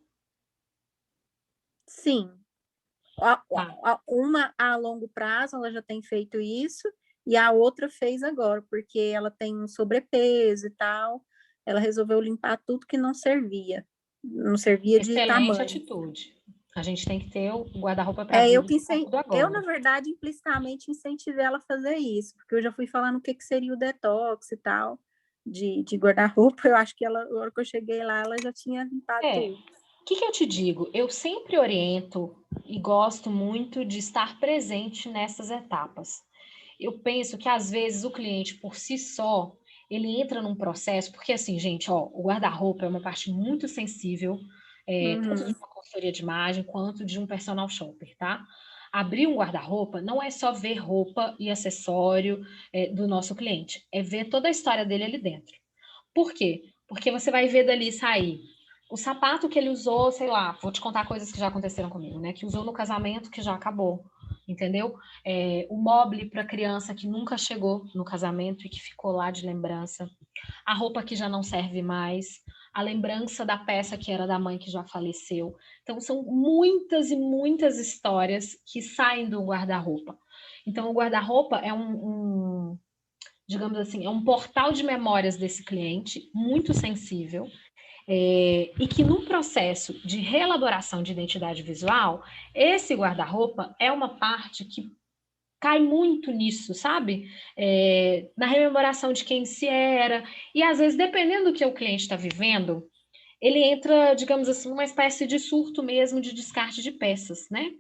Sim. Uma a longo prazo, ela já tem feito isso, e a outra fez agora, porque ela tem um sobrepeso e tal, ela resolveu limpar tudo que não servia de tamanho. Excelente atitude. A gente tem que ter o guarda-roupa para eu tudo agora. na verdade, implicitamente incentivei ela a fazer isso, porque eu já fui falando o que seria o detox e tal, de guarda-roupa. Eu acho que ela, na hora que eu cheguei lá, ela já tinha limpado tudo. O que eu te digo? Eu sempre oriento e gosto muito de estar presente nessas etapas. Eu penso que, às vezes, o cliente, por si só, ele entra num processo, porque, assim, gente, o guarda-roupa é uma parte muito sensível, tanto de uma consultoria de imagem quanto de um personal shopper, tá? Abrir um guarda-roupa não é só ver roupa e acessório do nosso cliente, é ver toda a história dele ali dentro. Por quê? Porque você vai ver dali sair o sapato que ele usou, sei lá, vou te contar coisas que já aconteceram comigo, né? Que usou no casamento, que já acabou, entendeu? O mobile para criança que nunca chegou no casamento e que ficou lá de lembrança. A roupa que já não serve mais. A lembrança da peça que era da mãe que já faleceu. Então, são muitas e muitas histórias que saem do guarda-roupa. Então, o guarda-roupa é digamos assim, é um portal de memórias desse cliente, muito sensível, e que no processo de reelaboração de identidade visual, esse guarda-roupa é uma parte que cai muito nisso, sabe? Na rememoração de quem se era, e às vezes, dependendo do que o cliente está vivendo, ele entra, digamos assim, numa espécie de surto mesmo de descarte de peças, né?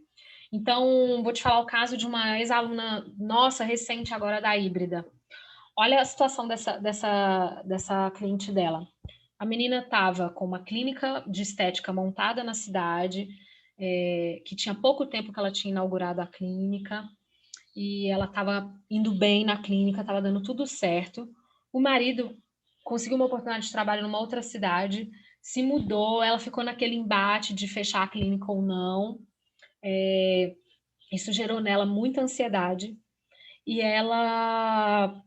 Então, vou te falar o caso de uma ex-aluna nossa, recente agora da híbrida. Olha a situação dessa cliente dela. A menina estava com uma clínica de estética montada na cidade, que tinha pouco tempo que ela tinha inaugurado a clínica, e ela estava indo bem na clínica, estava dando tudo certo. O marido conseguiu uma oportunidade de trabalho numa outra cidade, se mudou, ela ficou naquele embate de fechar a clínica ou não. Isso gerou nela muita ansiedade, e ela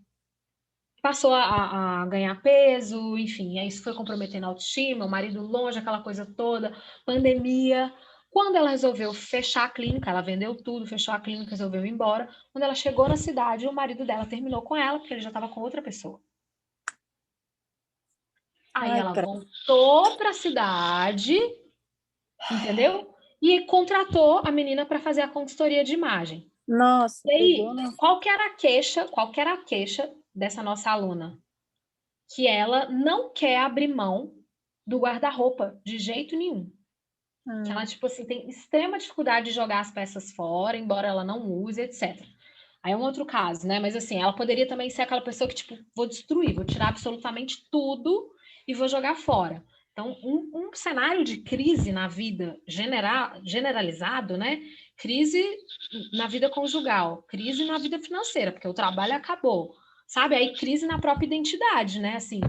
passou a ganhar peso, enfim, aí isso foi comprometendo a autoestima, o marido longe, aquela coisa toda, pandemia. Quando ela resolveu fechar a clínica, ela vendeu tudo, fechou a clínica, resolveu ir embora. Quando ela chegou na cidade, o marido dela terminou com ela, porque ele já estava com outra pessoa. Aí ela voltou para a cidade, entendeu? E contratou a menina para fazer a consultoria de imagem. Nossa, e aí, qual que era a queixa dessa nossa aluna? que ela não quer abrir mão do guarda-roupa de jeito nenhum. Que ela, tipo assim, tem extrema dificuldade de jogar as peças fora, embora ela não use, etc. Aí é um outro caso, né? Mas assim, ela poderia também ser aquela pessoa que, tipo, vou destruir, vou tirar absolutamente tudo e vou jogar fora. Então, um cenário de crise na vida generalizado, né? Crise na vida conjugal, crise na vida financeira, porque o trabalho acabou, sabe? Aí crise na própria identidade, né? Assim,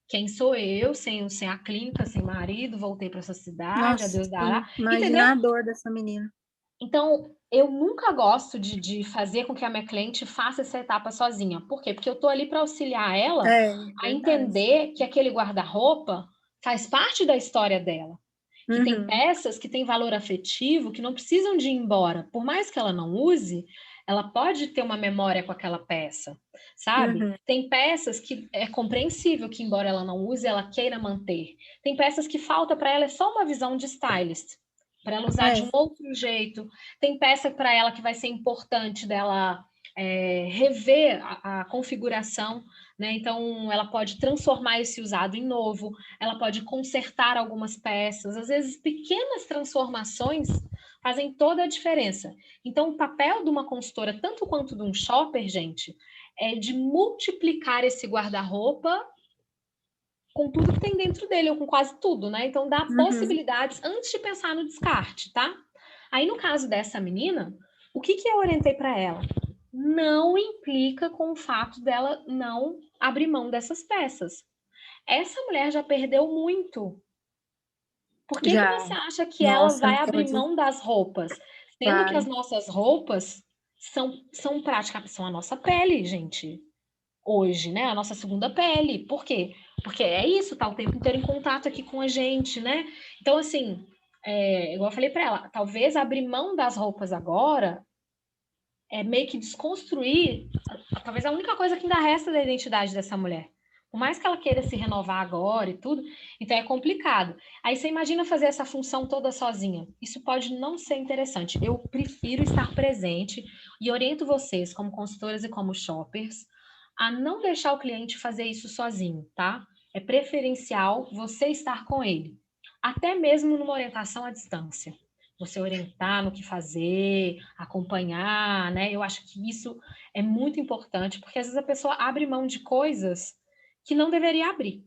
quem sou eu, sem a clínica, sem marido, voltei para essa cidade, a Nossa, Deus dará, entendeu? imagina a dor dessa menina. Então, eu nunca gosto de fazer com que a minha cliente faça essa etapa sozinha. Por quê? Porque eu estou ali para auxiliar ela a entender que aquele guarda-roupa faz parte da história dela. Que tem peças que têm valor afetivo, que não precisam de ir embora. Por mais que ela não use, ela pode ter uma memória com aquela peça, sabe? Tem peças que é compreensível que, embora ela não use, ela queira manter. Tem peças que falta para ela é só uma visão de stylist, para ela usar de um outro jeito. Tem peça para ela que vai ser importante dela rever a configuração, né? Então, ela pode transformar esse usado em novo, ela pode consertar algumas peças. Às vezes, pequenas transformações fazem toda a diferença. Então, o papel de uma consultora, tanto quanto de um shopper, gente, é de multiplicar esse guarda-roupa com tudo que tem dentro dele, ou com quase tudo, né? Então, dá possibilidades antes de pensar no descarte, tá? Aí, no caso dessa menina, o que eu orientei para ela? Não implica com o fato dela não abrir mão dessas peças. Essa mulher já perdeu muito. Por que você acha que ela vai abrir mão das roupas? Sendo que as nossas roupas são praticamente, são a nossa pele, gente. Hoje, né? A nossa segunda pele. Por quê? Porque é isso, tá o tempo inteiro em contato aqui com a gente, né? Então, assim, igual eu falei para ela, talvez abrir mão das roupas agora é meio que desconstruir, talvez a única coisa que ainda resta da identidade dessa mulher. Por mais que ela queira se renovar agora e tudo, então é complicado. Aí você imagina fazer essa função toda sozinha. Isso pode não ser interessante. Eu prefiro estar presente e oriento vocês, como consultoras e como shoppers, a não deixar o cliente fazer isso sozinho, tá? É preferencial você estar com ele, até mesmo numa orientação à distância. Você orientar no que fazer, acompanhar, né? Eu acho que isso é muito importante, porque às vezes a pessoa abre mão de coisas que não deveria abrir.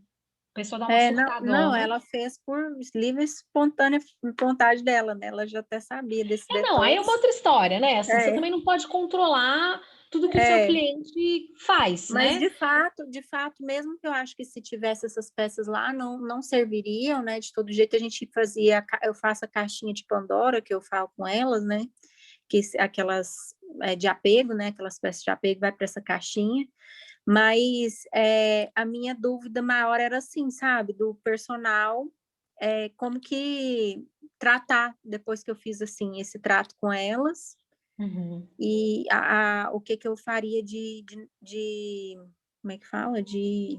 A pessoa dá uma surtadona. Não, ela fez por livre e espontânea vontade dela, né? Ela já até sabia desse detox. Não, aí é uma outra história, né? Assim, você também não pode controlar tudo que o seu cliente faz, mas, né? de fato, mesmo que eu acho que se tivesse essas peças lá, não serviriam, né? De todo jeito, eu faço a caixinha de Pandora, que eu falo com elas, né? Que aquelas de apego, né? Aquelas peças de apego vai para essa caixinha. Mas a minha dúvida maior era assim, sabe? Do personal, como que tratar depois que eu fiz, assim, esse trato com elas. E o que eu faria como é que fala? De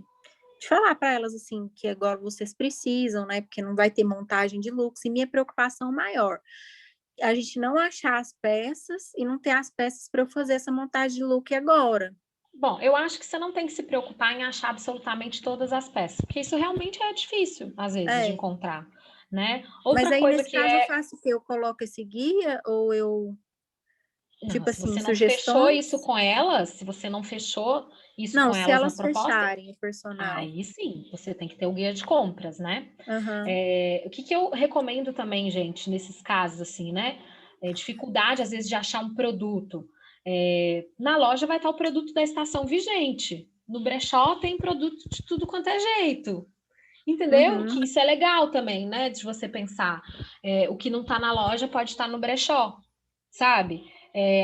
falar para elas assim que agora vocês precisam, né? Porque não vai ter montagem de looks. E minha preocupação maior, a gente não achar as peças e não ter as peças para eu fazer essa montagem de look agora. Bom, eu acho que você não tem que se preocupar em achar absolutamente todas as peças, porque isso realmente é difícil, às vezes, de encontrar, né? Outra Mas aí, coisa nesse que caso, eu faço o quê? Eu coloco esse guia ou eu... Não, tipo se assim, você não fechou sugestões? isso com elas, se você não fechou isso Não, com se elas na elas proposta, fecharem o personal. aí sim, você tem que ter o guia de compras, né? O que eu recomendo também, gente, nesses casos, assim, né? Dificuldade, às vezes, de achar um produto. Na loja vai estar o produto da estação vigente. No brechó tem produto de tudo quanto é jeito. Entendeu? Que isso é legal também, né? De você pensar. O que não está na loja pode estar no brechó, sabe?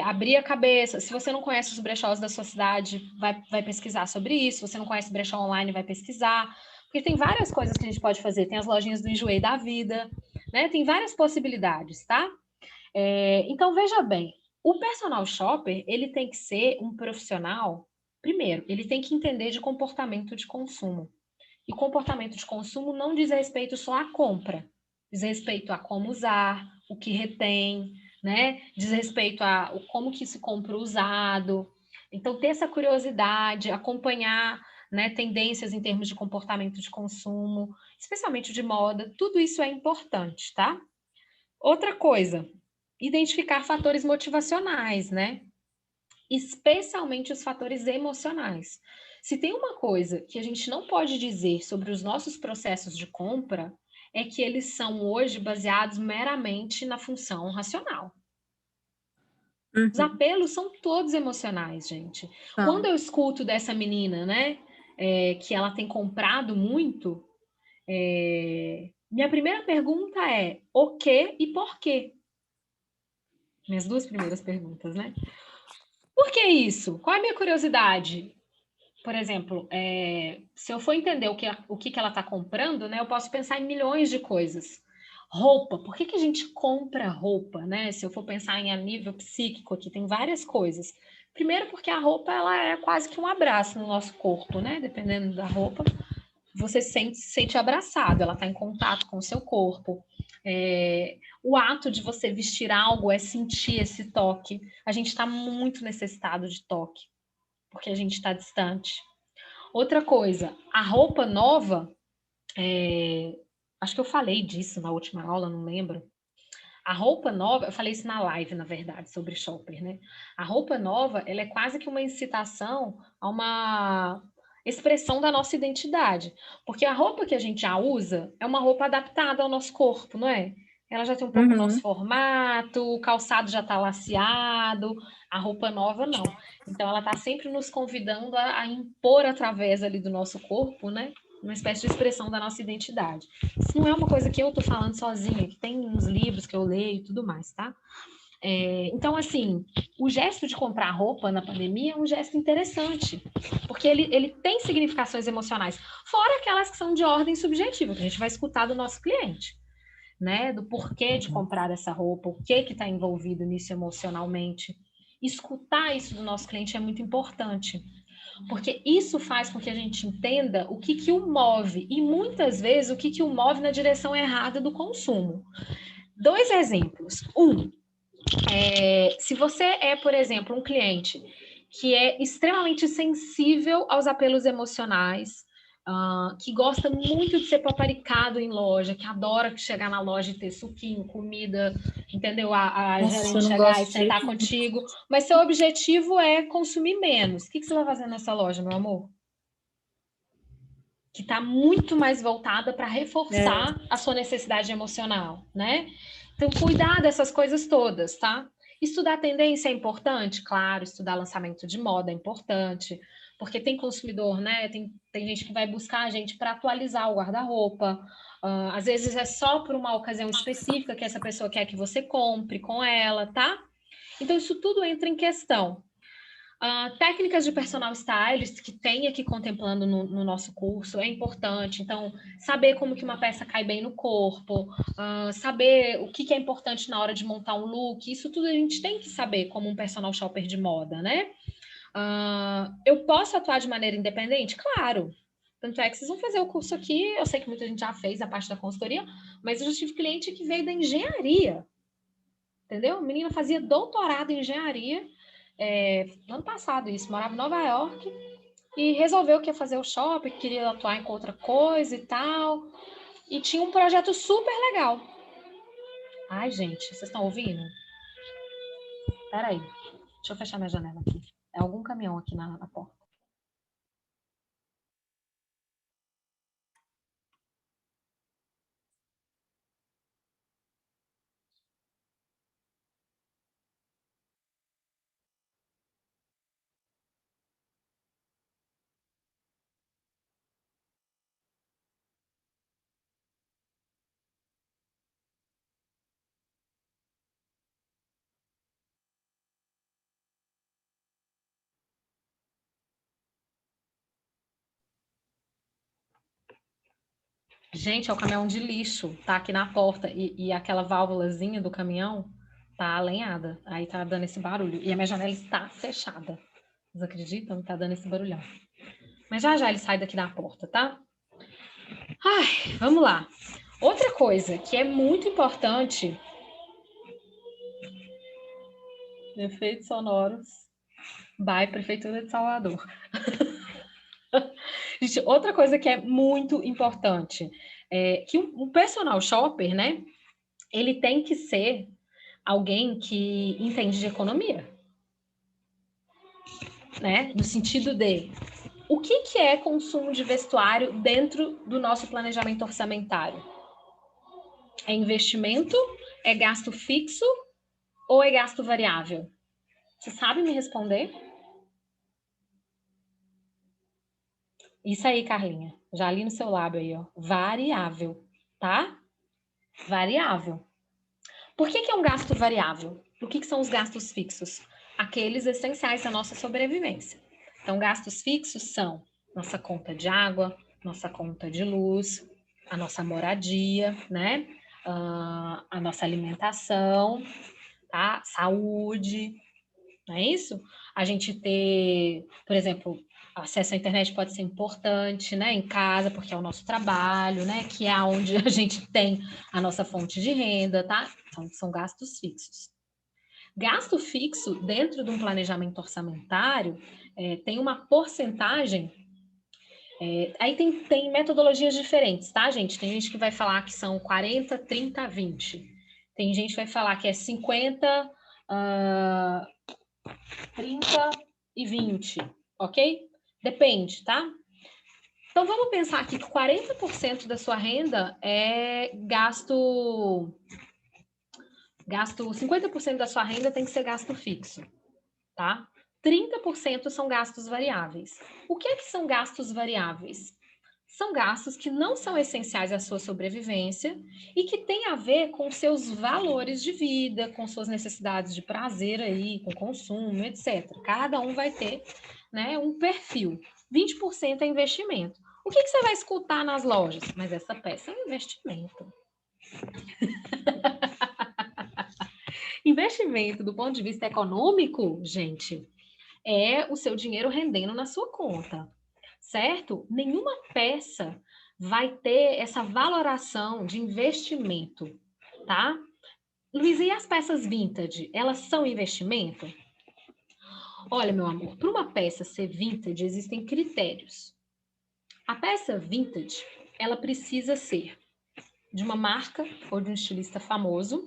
Abrir a cabeça. Se você não conhece os brechós da sua cidade, vai pesquisar sobre isso. Se você não conhece brechó online, vai pesquisar. Porque tem várias coisas que a gente pode fazer. Tem as lojinhas do Enjoei da Vida, né? Tem várias possibilidades, tá? Então, veja bem. O personal shopper, ele tem que ser um profissional... Primeiro, ele tem que entender de comportamento de consumo. E comportamento de consumo não diz respeito só à compra. Diz respeito a como usar, o que retém, né? Diz respeito a como que se compra usado. Então, ter essa curiosidade, acompanhar, né, tendências em termos de comportamento de consumo, especialmente de moda, tudo isso é importante, tá? Outra coisa, identificar fatores motivacionais, né? Especialmente os fatores emocionais. Se tem uma coisa que a gente não pode dizer sobre os nossos processos de compra, é que eles são hoje baseados meramente na função racional. Os apelos são todos emocionais, gente. Quando eu escuto dessa menina, né, que ela tem comprado muito, minha primeira pergunta é o que e por quê? Minhas duas primeiras perguntas, né? Por que isso? Qual é a minha curiosidade? Por exemplo, se eu for entender o que ela está comprando, né, eu posso pensar em milhões de coisas. Roupa, por que a gente compra roupa, né? Se eu for pensar em a nível psíquico aqui, tem várias coisas. Primeiro porque a roupa, ela é quase que um abraço no nosso corpo, né? Dependendo da roupa, você se sente abraçado, ela está em contato com o seu corpo. O ato de você vestir algo é sentir esse toque. A gente está muito necessitado de toque, porque a gente está distante. Outra coisa, a roupa nova, acho que eu falei disso na última aula, não lembro. A roupa nova, eu falei isso na live, na verdade, sobre shopper, né? A roupa nova, ela é quase que uma incitação a uma expressão da nossa identidade. Porque a roupa que a gente já usa é uma roupa adaptada ao nosso corpo, não é? Ela já tem um pouco o nosso formato, o calçado já está laceado, a roupa nova não. Então, ela está sempre nos convidando a impor através ali do nosso corpo, né? Uma espécie de expressão da nossa identidade. Isso não é uma coisa que eu tô falando sozinha, que tem uns livros que eu leio e tudo mais, tá? Então, assim, o gesto de comprar roupa na pandemia é um gesto interessante, porque ele tem significações emocionais, fora aquelas que são de ordem subjetiva, que a gente vai escutar do nosso cliente, né? Do porquê de comprar essa roupa, o que está envolvido nisso emocionalmente. Escutar isso do nosso cliente é muito importante, porque isso faz com que a gente entenda o que o move, e muitas vezes o que o move na direção errada do consumo. Dois exemplos. Se você é, por exemplo, um cliente que é extremamente sensível aos apelos emocionais, que gosta muito de ser paparicado em loja, que adora chegar na loja e ter suquinho, comida, entendeu? A gerente chegar e sentar contigo, mas seu objetivo é consumir menos. O que você vai fazer nessa loja, meu amor? Que está muito mais voltada para reforçar a sua necessidade emocional, né? Então, cuidar dessas coisas todas, tá? Estudar tendência é importante? Claro, estudar lançamento de moda é importante, porque tem consumidor, né? Tem gente que vai buscar a gente para atualizar o guarda-roupa. Às vezes é só por uma ocasião específica que essa pessoa quer que você compre com ela, tá? Então, isso tudo entra em questão. Técnicas de personal stylist que tem aqui contemplando no nosso curso é importante. Então, saber como que uma peça cai bem no corpo, saber o que é importante na hora de montar um look, isso tudo a gente tem que saber como um personal shopper de moda, né? Eu posso atuar de maneira independente? Claro. Tanto é que vocês vão fazer o curso aqui, eu sei que muita gente já fez a parte da consultoria, mas eu já tive cliente que veio da engenharia, entendeu? A menina fazia doutorado em engenharia, ano passado isso, morava em Nova York e resolveu que ia fazer o shopping, queria atuar em outra coisa e tal, e tinha um projeto super legal. Ai, gente, vocês estão ouvindo? Peraí, deixa eu fechar minha janela aqui. É algum caminhão aqui na porta. Gente, é o caminhão de lixo, tá aqui na porta, e aquela válvulazinha do caminhão tá alenhada, aí tá dando esse barulho, e a minha janela está fechada. Vocês acreditam? Tá dando esse barulhão. Mas já ele sai daqui da porta, tá? Ai, vamos lá. Outra coisa que é muito importante... Efeitos sonoros by Prefeitura de Salvador. Gente, outra coisa que é muito importante é que um personal shopper, né? Ele tem que ser alguém que entende de economia, né? No sentido de o que é consumo de vestuário dentro do nosso planejamento orçamentário? É investimento? É gasto fixo? Ou é gasto variável? Você sabe me responder? Isso aí, Carlinha. Já li no seu lábio aí, ó. Variável, tá? Variável. Por que é um gasto variável? O que são os gastos fixos? Aqueles essenciais da nossa sobrevivência. Então, gastos fixos são nossa conta de água, nossa conta de luz, a nossa moradia, né? A nossa alimentação, tá? Saúde, não é isso? A gente ter, por exemplo, acesso à internet pode ser importante, né? Em casa, porque é o nosso trabalho, né? Que é onde a gente tem a nossa fonte de renda, tá? Então, são gastos fixos. Gasto fixo, dentro de um planejamento orçamentário, tem uma porcentagem. Aí tem metodologias diferentes, tá, gente? Tem gente que vai falar que são 40, 30, 20. Tem gente que vai falar que é 50, 30 e 20, ok? Depende, tá? Então, vamos pensar aqui que 40% da sua renda é gasto... 50% da sua renda tem que ser gasto fixo, tá? 30% são gastos variáveis. O que é que são gastos variáveis? São gastos que não são essenciais à sua sobrevivência e que têm a ver com seus valores de vida, com suas necessidades de prazer aí, com consumo, etc. Cada um vai ter, né, um perfil. 20% é investimento. O que você vai escutar nas lojas? Mas essa peça é um investimento. Investimento, do ponto de vista econômico, gente, é o seu dinheiro rendendo na sua conta, certo? Nenhuma peça vai ter essa valoração de investimento, tá? Luísa, e as peças vintage, elas são investimento? Olha, meu amor, para uma peça ser vintage, existem critérios. A peça vintage, ela precisa ser de uma marca ou de um estilista famoso.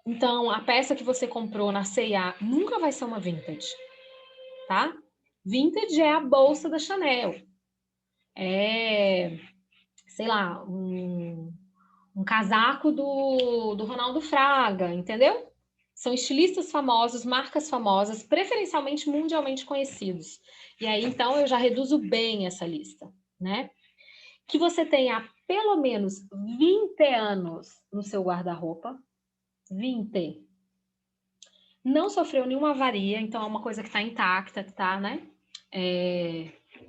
Então, a peça que você comprou na C&A nunca vai ser uma vintage, tá? Vintage é a bolsa da Chanel. É, sei lá, um casaco do Ronaldo Fraga, entendeu? São estilistas famosos, marcas famosas, preferencialmente mundialmente conhecidos. E aí, então, eu já reduzo bem essa lista, né? Que você tenha pelo menos 20 anos no seu guarda-roupa. 20. Não sofreu nenhuma avaria, então é uma coisa que está intacta, que está, né?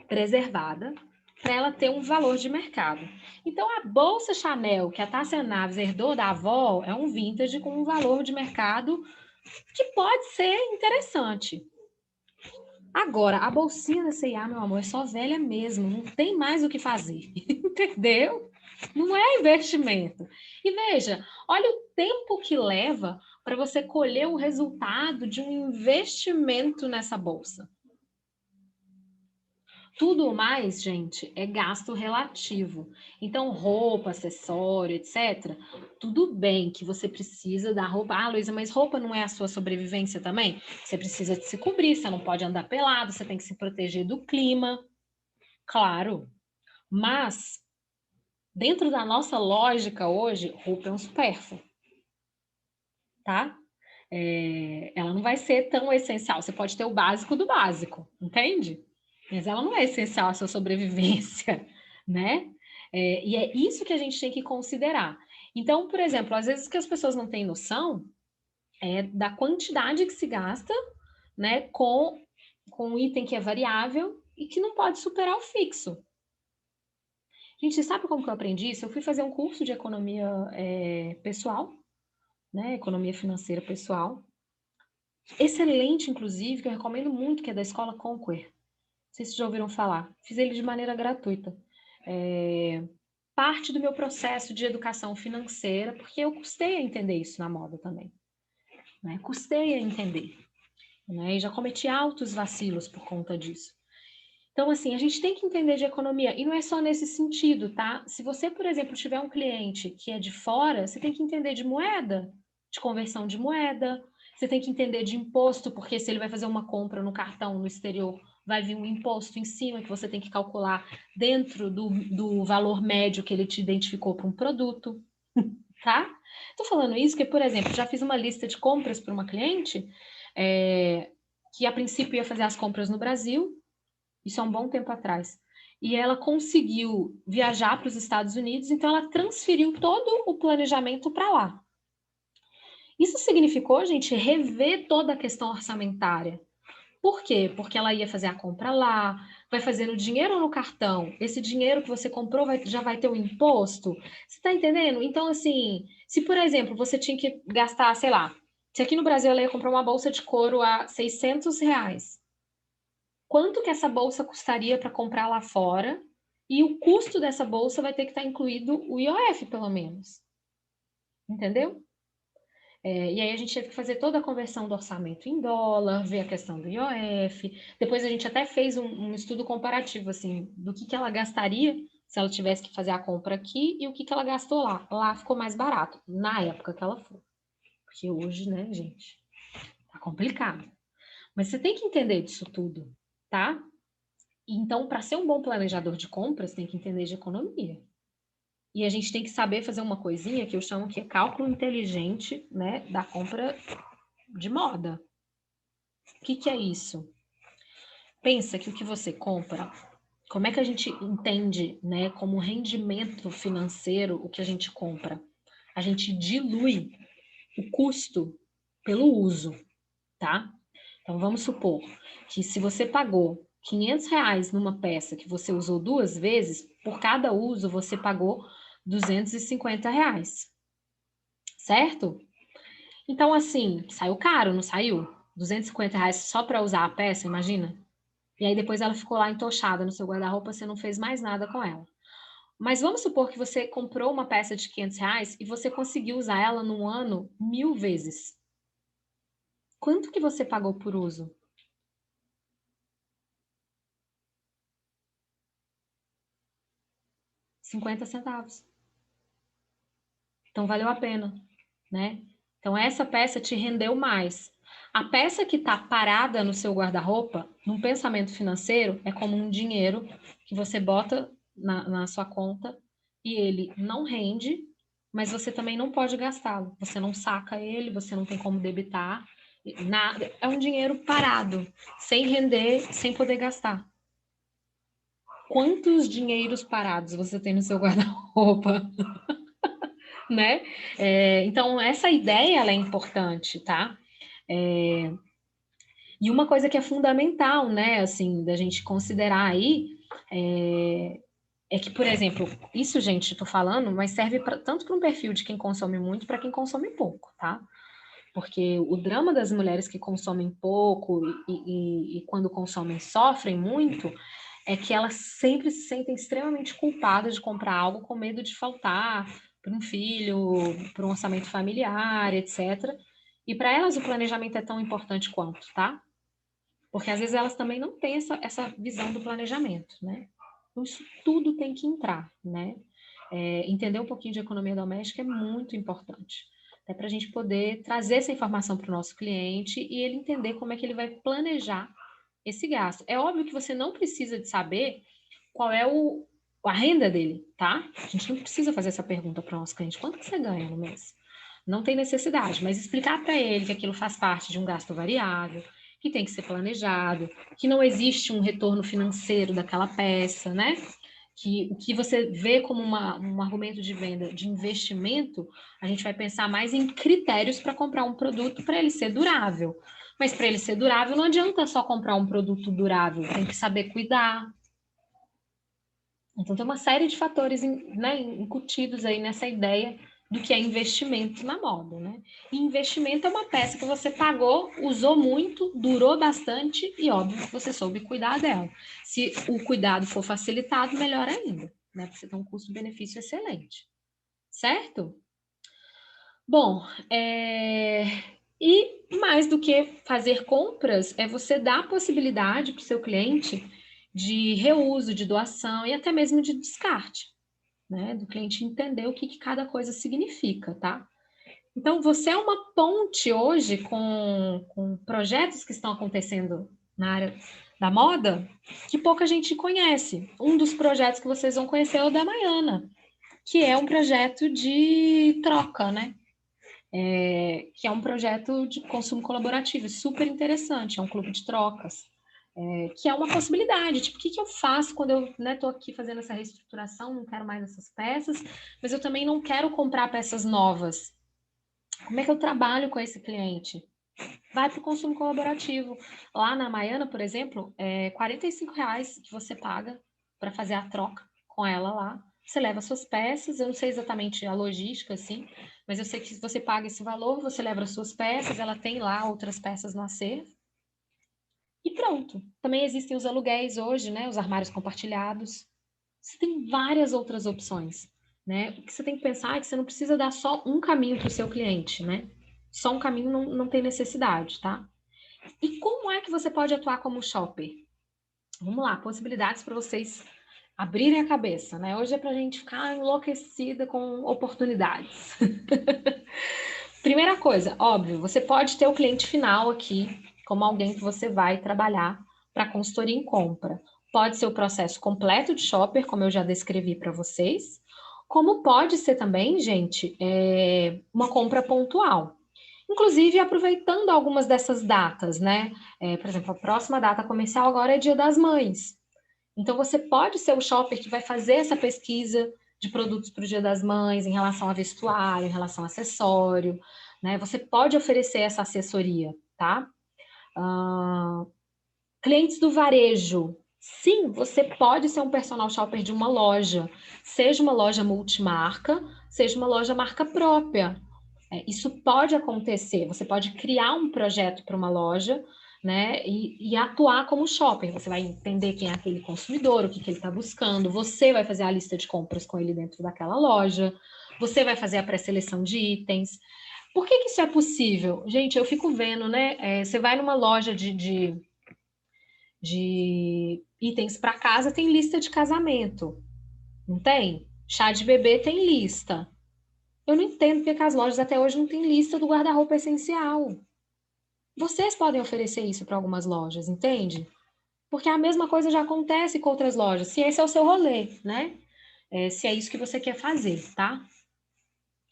Preservada, para ela ter um valor de mercado. Então, a bolsa Chanel, que a Tássia Naves herdou da avó, é um vintage com um valor de mercado que pode ser interessante. Agora, a bolsinha da C&A, meu amor, é só velha mesmo, não tem mais o que fazer, entendeu? Não é investimento. E veja, olha o tempo que leva para você colher o resultado de um investimento nessa bolsa. Tudo mais, gente, é gasto relativo. Então, roupa, acessório, etc. Tudo bem que você precisa da roupa. Ah, Luísa, mas roupa não é a sua sobrevivência também? Você precisa de se cobrir, você não pode andar pelado, você tem que se proteger do clima. Claro. Mas, dentro da nossa lógica hoje, roupa é um supérfluo. Tá? Ela não vai ser tão essencial. Você pode ter o básico do básico, entende? Mas ela não é essencial à sua sobrevivência, né? E é isso que a gente tem que considerar. Então, por exemplo, às vezes que as pessoas não têm noção é da quantidade que se gasta, né, com um item que é variável e que não pode superar o fixo. Gente, sabe como que eu aprendi isso? Eu fui fazer um curso de economia pessoal, né, economia financeira pessoal. Excelente, inclusive, que eu recomendo muito, que é da Escola Conquer. Não sei se já ouviram falar. Fiz ele de maneira gratuita. Parte do meu processo de educação financeira, porque eu custei a entender isso na moda também. Né? Custei a entender. Né? E já cometi altos vacilos por conta disso. Então, assim, a gente tem que entender de economia, e não é só nesse sentido, tá? Se você, por exemplo, tiver um cliente que é de fora, você tem que entender de moeda, de conversão de moeda, você tem que entender de imposto, porque se ele vai fazer uma compra no cartão no exterior, vai vir um imposto em cima que você tem que calcular dentro do valor médio que ele te identificou para um produto, tá? Tô falando isso porque, por exemplo, já fiz uma lista de compras para uma cliente, que a princípio ia fazer as compras no Brasil, isso há um bom tempo atrás. E ela conseguiu viajar para os Estados Unidos, então ela transferiu todo o planejamento para lá. Isso significou, gente, rever toda a questão orçamentária. Por quê? Porque ela ia fazer a compra lá, vai fazer no dinheiro ou no cartão. Esse dinheiro que você comprou já vai ter o imposto. Você está entendendo? Então, assim, se, por exemplo, você tinha que gastar, sei lá, se aqui no Brasil ela ia comprar uma bolsa de couro a R$ 600, quanto que essa bolsa custaria para comprar lá fora, e o custo dessa bolsa vai ter que estar incluído o IOF, pelo menos. Entendeu? E aí a gente teve que fazer toda a conversão do orçamento em dólar, ver a questão do IOF. Depois a gente até fez um estudo comparativo, assim, do que ela gastaria se ela tivesse que fazer a compra aqui e o que ela gastou lá. Lá ficou mais barato, na época que ela foi. Porque hoje, né, gente, tá complicado. Mas você tem que entender disso tudo, tá? Então, para ser um bom planejador de compras, tem que entender de economia. E a gente tem que saber fazer uma coisinha que eu chamo que é cálculo inteligente, né, da compra de moda. O que é isso? Pensa que o que você compra, como é que a gente entende, né, como rendimento financeiro o que a gente compra? A gente dilui o custo pelo uso, tá? Então, vamos supor que se você pagou R$ 500 numa peça que você usou 2 vezes, por cada uso você pagou R$ 250, certo? Então, assim, saiu caro, não saiu? R$ 250 só para usar a peça, imagina? E aí depois ela ficou lá entochada no seu guarda-roupa, você não fez mais nada com ela. Mas vamos supor que você comprou uma peça de R$ 500 e você conseguiu usar ela num ano 1000 vezes. Quanto que você pagou por uso? 50 centavos. Então valeu a pena, né? Então essa peça te rendeu mais. A peça que está parada no seu guarda-roupa, num pensamento financeiro, é como um dinheiro que você bota na sua conta e ele não rende, mas você também não pode gastá-lo. Você não saca ele, você não tem como debitar, nada. É um dinheiro parado, sem render, sem poder gastar. Quantos dinheiros parados você tem no seu guarda-roupa? Né? Então, essa ideia ela é importante, tá? E uma coisa que é fundamental, né, assim, da gente considerar aí, é que, por exemplo, isso, gente, estou falando, mas serve tanto para um perfil de quem consome muito, para quem consome pouco, tá? Porque o drama das mulheres que consomem pouco e quando consomem sofrem muito, é que elas sempre se sentem extremamente culpadas de comprar algo com medo de faltar para um filho, para um orçamento familiar, etc. E para elas o planejamento é tão importante quanto, tá? Porque às vezes elas também não têm essa visão do planejamento, né? Então isso tudo tem que entrar, né? Entender um pouquinho de economia doméstica é muito importante. Até para a gente poder trazer essa informação para o nosso cliente e ele entender como é que ele vai planejar esse gasto. É óbvio que você não precisa de saber qual é a renda dele, tá? A gente não precisa fazer essa pergunta para o nosso cliente. Quanto que você ganha no mês? Não tem necessidade, mas explicar para ele que aquilo faz parte de um gasto variável, que tem que ser planejado, que não existe um retorno financeiro daquela peça, né? Que o que você vê como um argumento de venda de investimento, a gente vai pensar mais em critérios para comprar um produto para ele ser durável. Mas para ele ser durável, não adianta só comprar um produto durável, tem que saber cuidar. Então, tem uma série de fatores, né, incutidos aí nessa ideia do que é investimento na moda, né? E investimento é uma peça que você pagou, usou muito, durou bastante e, óbvio, que você soube cuidar dela. Se o cuidado for facilitado, melhor ainda, né? Porque você tem um custo-benefício excelente, certo? Bom, e mais do que fazer compras, é você dar a possibilidade para o seu cliente de reuso, de doação e até mesmo de descarte, né? Do cliente entender o que cada coisa significa, tá? Então, você é uma ponte hoje com projetos que estão acontecendo na área da moda que pouca gente conhece. Um dos projetos que vocês vão conhecer é o da Maiana, que é um projeto de troca, né? Que é um projeto de consumo colaborativo, super interessante, é um clube de trocas, que é uma possibilidade, tipo, o que eu faço quando eu estou aqui fazendo essa reestruturação, não quero mais essas peças, mas eu também não quero comprar peças novas. Como é que eu trabalho com esse cliente? Vai para o consumo colaborativo. Lá na Maiana, por exemplo, é R$ 45 que você paga para fazer a troca com ela lá. Você leva suas peças, eu não sei exatamente a logística, assim, mas eu sei que se você paga esse valor, você leva as suas peças, ela tem lá outras peças no acervo. E pronto. Também existem os aluguéis hoje, né? Os armários compartilhados. Você tem várias outras opções, né? O que você tem que pensar é que você não precisa dar só um caminho para o seu cliente, né? Só um caminho não tem necessidade, tá? E como é que você pode atuar como shopper? Vamos lá, possibilidades para vocês abrirem a cabeça, né? Hoje é para a gente ficar enlouquecida com oportunidades. Primeira coisa, óbvio, você pode ter o cliente final aqui como alguém que você vai trabalhar para consultoria em compra. Pode ser o processo completo de shopper, como eu já descrevi para vocês, como pode ser também, gente, uma compra pontual. Inclusive, aproveitando algumas dessas datas, né? Por exemplo, a próxima data comercial agora é Dia das Mães. Então, você pode ser o shopper que vai fazer essa pesquisa de produtos para o Dia das Mães em relação a vestuário, em relação a acessório, né? Você pode oferecer essa assessoria, tá? Clientes do varejo. Sim, você pode ser um personal shopper de uma loja, seja uma loja multimarca, seja uma loja marca própria. Isso pode acontecer. Você pode criar um projeto para uma loja, né, e atuar como shopper. Você vai entender quem é aquele consumidor, o que ele está buscando. Você vai fazer a lista de compras com ele dentro daquela loja. Você vai fazer a pré-seleção de itens. Por que isso é possível? Gente, eu fico vendo, né? Você vai numa loja de itens para casa, tem lista de casamento. Não tem? Chá de bebê tem lista. Eu não entendo porque as lojas até hoje não têm lista do guarda-roupa essencial. Vocês podem oferecer isso para algumas lojas, entende? Porque a mesma coisa já acontece com outras lojas, se esse é o seu rolê, né? Se é isso que você quer fazer, tá?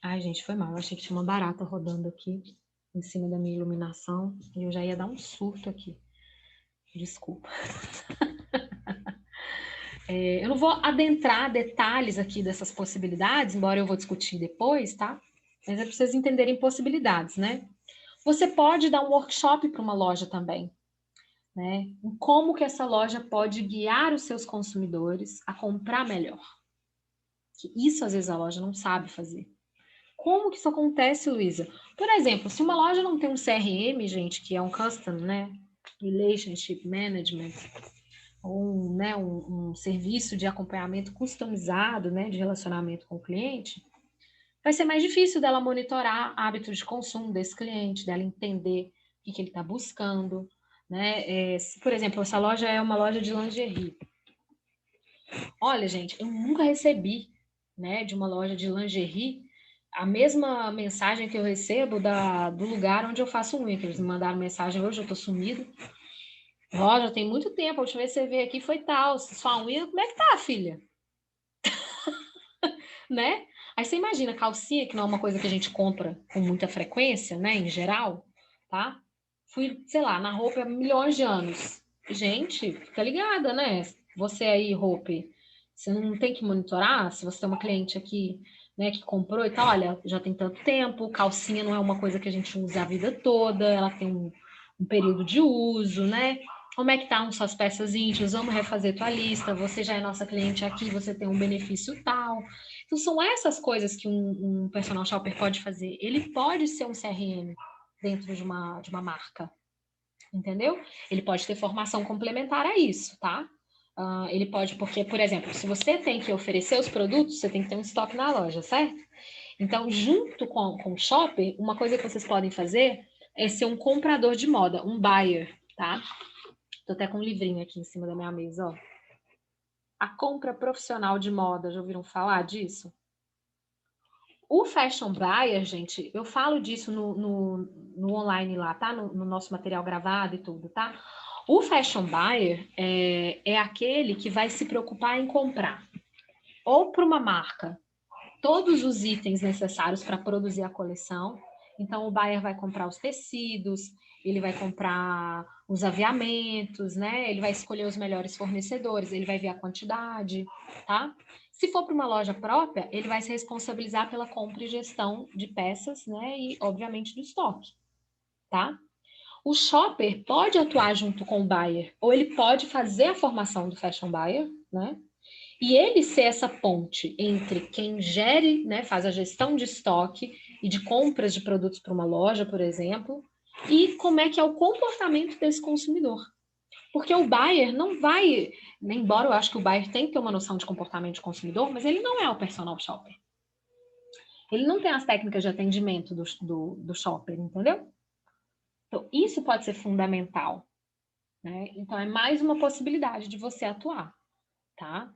Ai, gente, foi mal. Eu achei que tinha uma barata rodando aqui em cima da minha iluminação e eu já ia dar um surto aqui. Desculpa. Eu não vou adentrar detalhes aqui dessas possibilidades, embora eu vou discutir depois, tá? Mas é para vocês entenderem possibilidades, né? Você pode dar um workshop para uma loja também, né? Como que essa loja pode guiar os seus consumidores a comprar melhor. Que isso, às vezes, a loja não sabe fazer. Como que isso acontece, Luísa? Por exemplo, se uma loja não tem um CRM, gente, que é um Custom, né? Relationship Management, ou um serviço de acompanhamento customizado, né, de relacionamento com o cliente, vai ser mais difícil dela monitorar hábitos de consumo desse cliente, dela entender o que ele está buscando, né? Se, por exemplo, essa loja é uma loja de lingerie. Olha, gente, eu nunca recebi, né, de uma loja de lingerie a mesma mensagem que eu recebo do lugar onde eu faço unha, que eles me mandaram mensagem hoje, eu tô sumido. Ó, já tem muito tempo, a última vez que você veio aqui foi tal, sua unha, como é que tá, filha? Né? Aí você imagina, calcinha, que não é uma coisa que a gente compra com muita frequência, né, em geral, tá? Fui, sei lá, na roupa há milhões de anos. Gente, fica ligada, né? Você aí, roupa, você não tem que monitorar se você tem uma cliente aqui, né, que comprou e tal, olha, já tem tanto tempo, calcinha não é uma coisa que a gente usa a vida toda, ela tem um período de uso, né? Como é que estão suas peças íntimas? Vamos refazer tua lista. Você já é nossa cliente aqui, você tem um benefício tal. Então, são essas coisas que um personal shopper pode fazer. Ele pode ser um CRM dentro de uma marca, entendeu? Ele pode ter formação complementar a isso, tá? Ele pode, porque, por exemplo, se você tem que oferecer os produtos, você tem que ter um estoque na loja, certo? Então, junto com o shopper, uma coisa que vocês podem fazer é ser um comprador de moda, um buyer, tá? Tô até com um livrinho aqui em cima da minha mesa, ó. a compra profissional de moda. Já ouviram falar disso? O fashion buyer, gente, eu falo disso no online lá, tá? No nosso material gravado e tudo, tá? O fashion buyer é aquele que vai se preocupar em comprar ou para uma marca todos os itens necessários para produzir a coleção. Então, o buyer vai comprar os tecidos, ele vai comprar os aviamentos, né? Ele vai escolher os melhores fornecedores, ele vai ver a quantidade, tá? Se for para uma loja própria, ele vai se responsabilizar pela compra e gestão de peças, né? E, obviamente, do estoque, tá? O shopper pode atuar junto com o buyer, ou ele pode fazer a formação do fashion buyer, né? E ele ser essa ponte entre quem gere, né, faz a gestão de estoque e de compras de produtos para uma loja, por exemplo, e como é que é o comportamento desse consumidor. Porque o buyer não vai, embora eu acho que o buyer tem que ter uma noção de comportamento de consumidor, mas ele não é o personal shopper. Ele não tem as técnicas de atendimento do shopper, entendeu? Então, isso pode ser fundamental, né? Então, é mais uma possibilidade de você atuar, tá?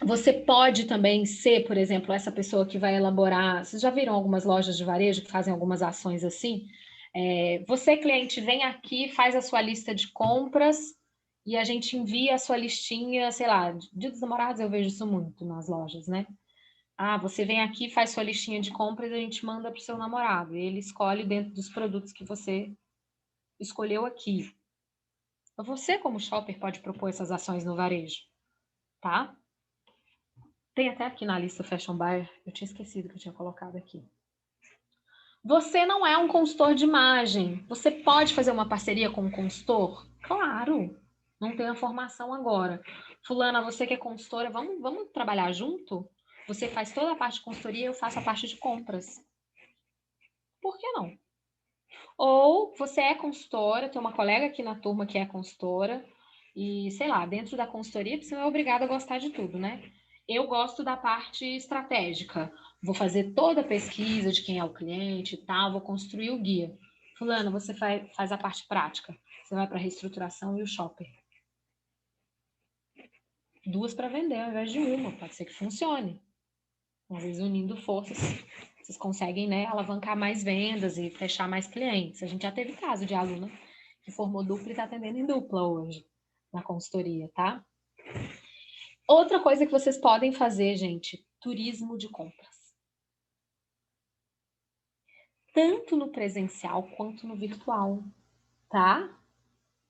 Você pode também ser, por exemplo, essa pessoa que vai elaborar... Vocês já viram algumas lojas de varejo que fazem algumas ações assim? Você, cliente, vem aqui, faz a sua lista de compras e a gente envia a sua listinha, sei lá, Dia dos Namorados eu vejo isso muito nas lojas, né? Você vem aqui, faz sua listinha de compras e a gente manda para o seu namorado. E ele escolhe dentro dos produtos que você escolheu aqui. Você, como shopper, pode propor essas ações no varejo, tá? Tem até aqui na lista Fashion Buyer, eu tinha esquecido que eu tinha colocado aqui. Você não é um consultor de imagem. Você pode fazer uma parceria com um consultor? Claro, não tem a formação agora. Fulana, você que é consultora, vamos trabalhar junto? Você faz toda a parte de consultoria, eu faço a parte de compras. Por que não? Ou você é consultora, tem uma colega aqui na turma que é consultora, e sei lá, dentro da consultoria você não é obrigada a gostar de tudo, né? Eu gosto da parte estratégica. Vou fazer toda a pesquisa de quem é o cliente e tal, vou construir o guia. Fulano, você faz a parte prática. Você vai para a reestruturação e o shopper. Duas para vender ao invés de uma. Pode ser que funcione. Às vezes, unindo forças, vocês conseguem, né, alavancar mais vendas e fechar mais clientes. A gente já teve caso de aluna que formou dupla e está atendendo em dupla hoje na consultoria, tá? Outra coisa que vocês podem fazer, gente, turismo de compras. Tanto no presencial quanto no virtual, tá?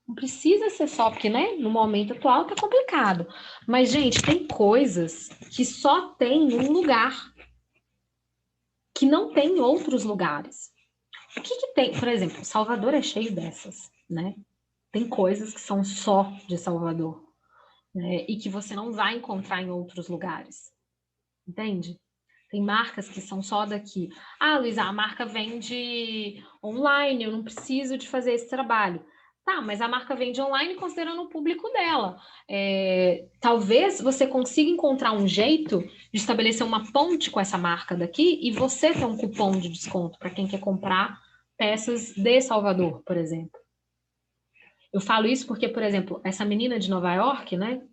Não precisa ser só, porque, né, no momento atual tá complicado. Mas, gente, tem coisas que só tem um lugar, que não tem em outros lugares. O que tem? Por exemplo, Salvador é cheio dessas, né? Tem coisas que são só de Salvador, né? E que você não vai encontrar em outros lugares. Entende? Tem marcas que são só daqui. Luísa, a marca vende online, eu não preciso de fazer esse trabalho. Tá, mas a marca vende online considerando o público dela. Talvez você consiga encontrar um jeito de estabelecer uma ponte com essa marca daqui e você ter um cupom de desconto para quem quer comprar peças de Salvador, por exemplo. Eu falo isso porque, por exemplo, essa menina de Nova York, né?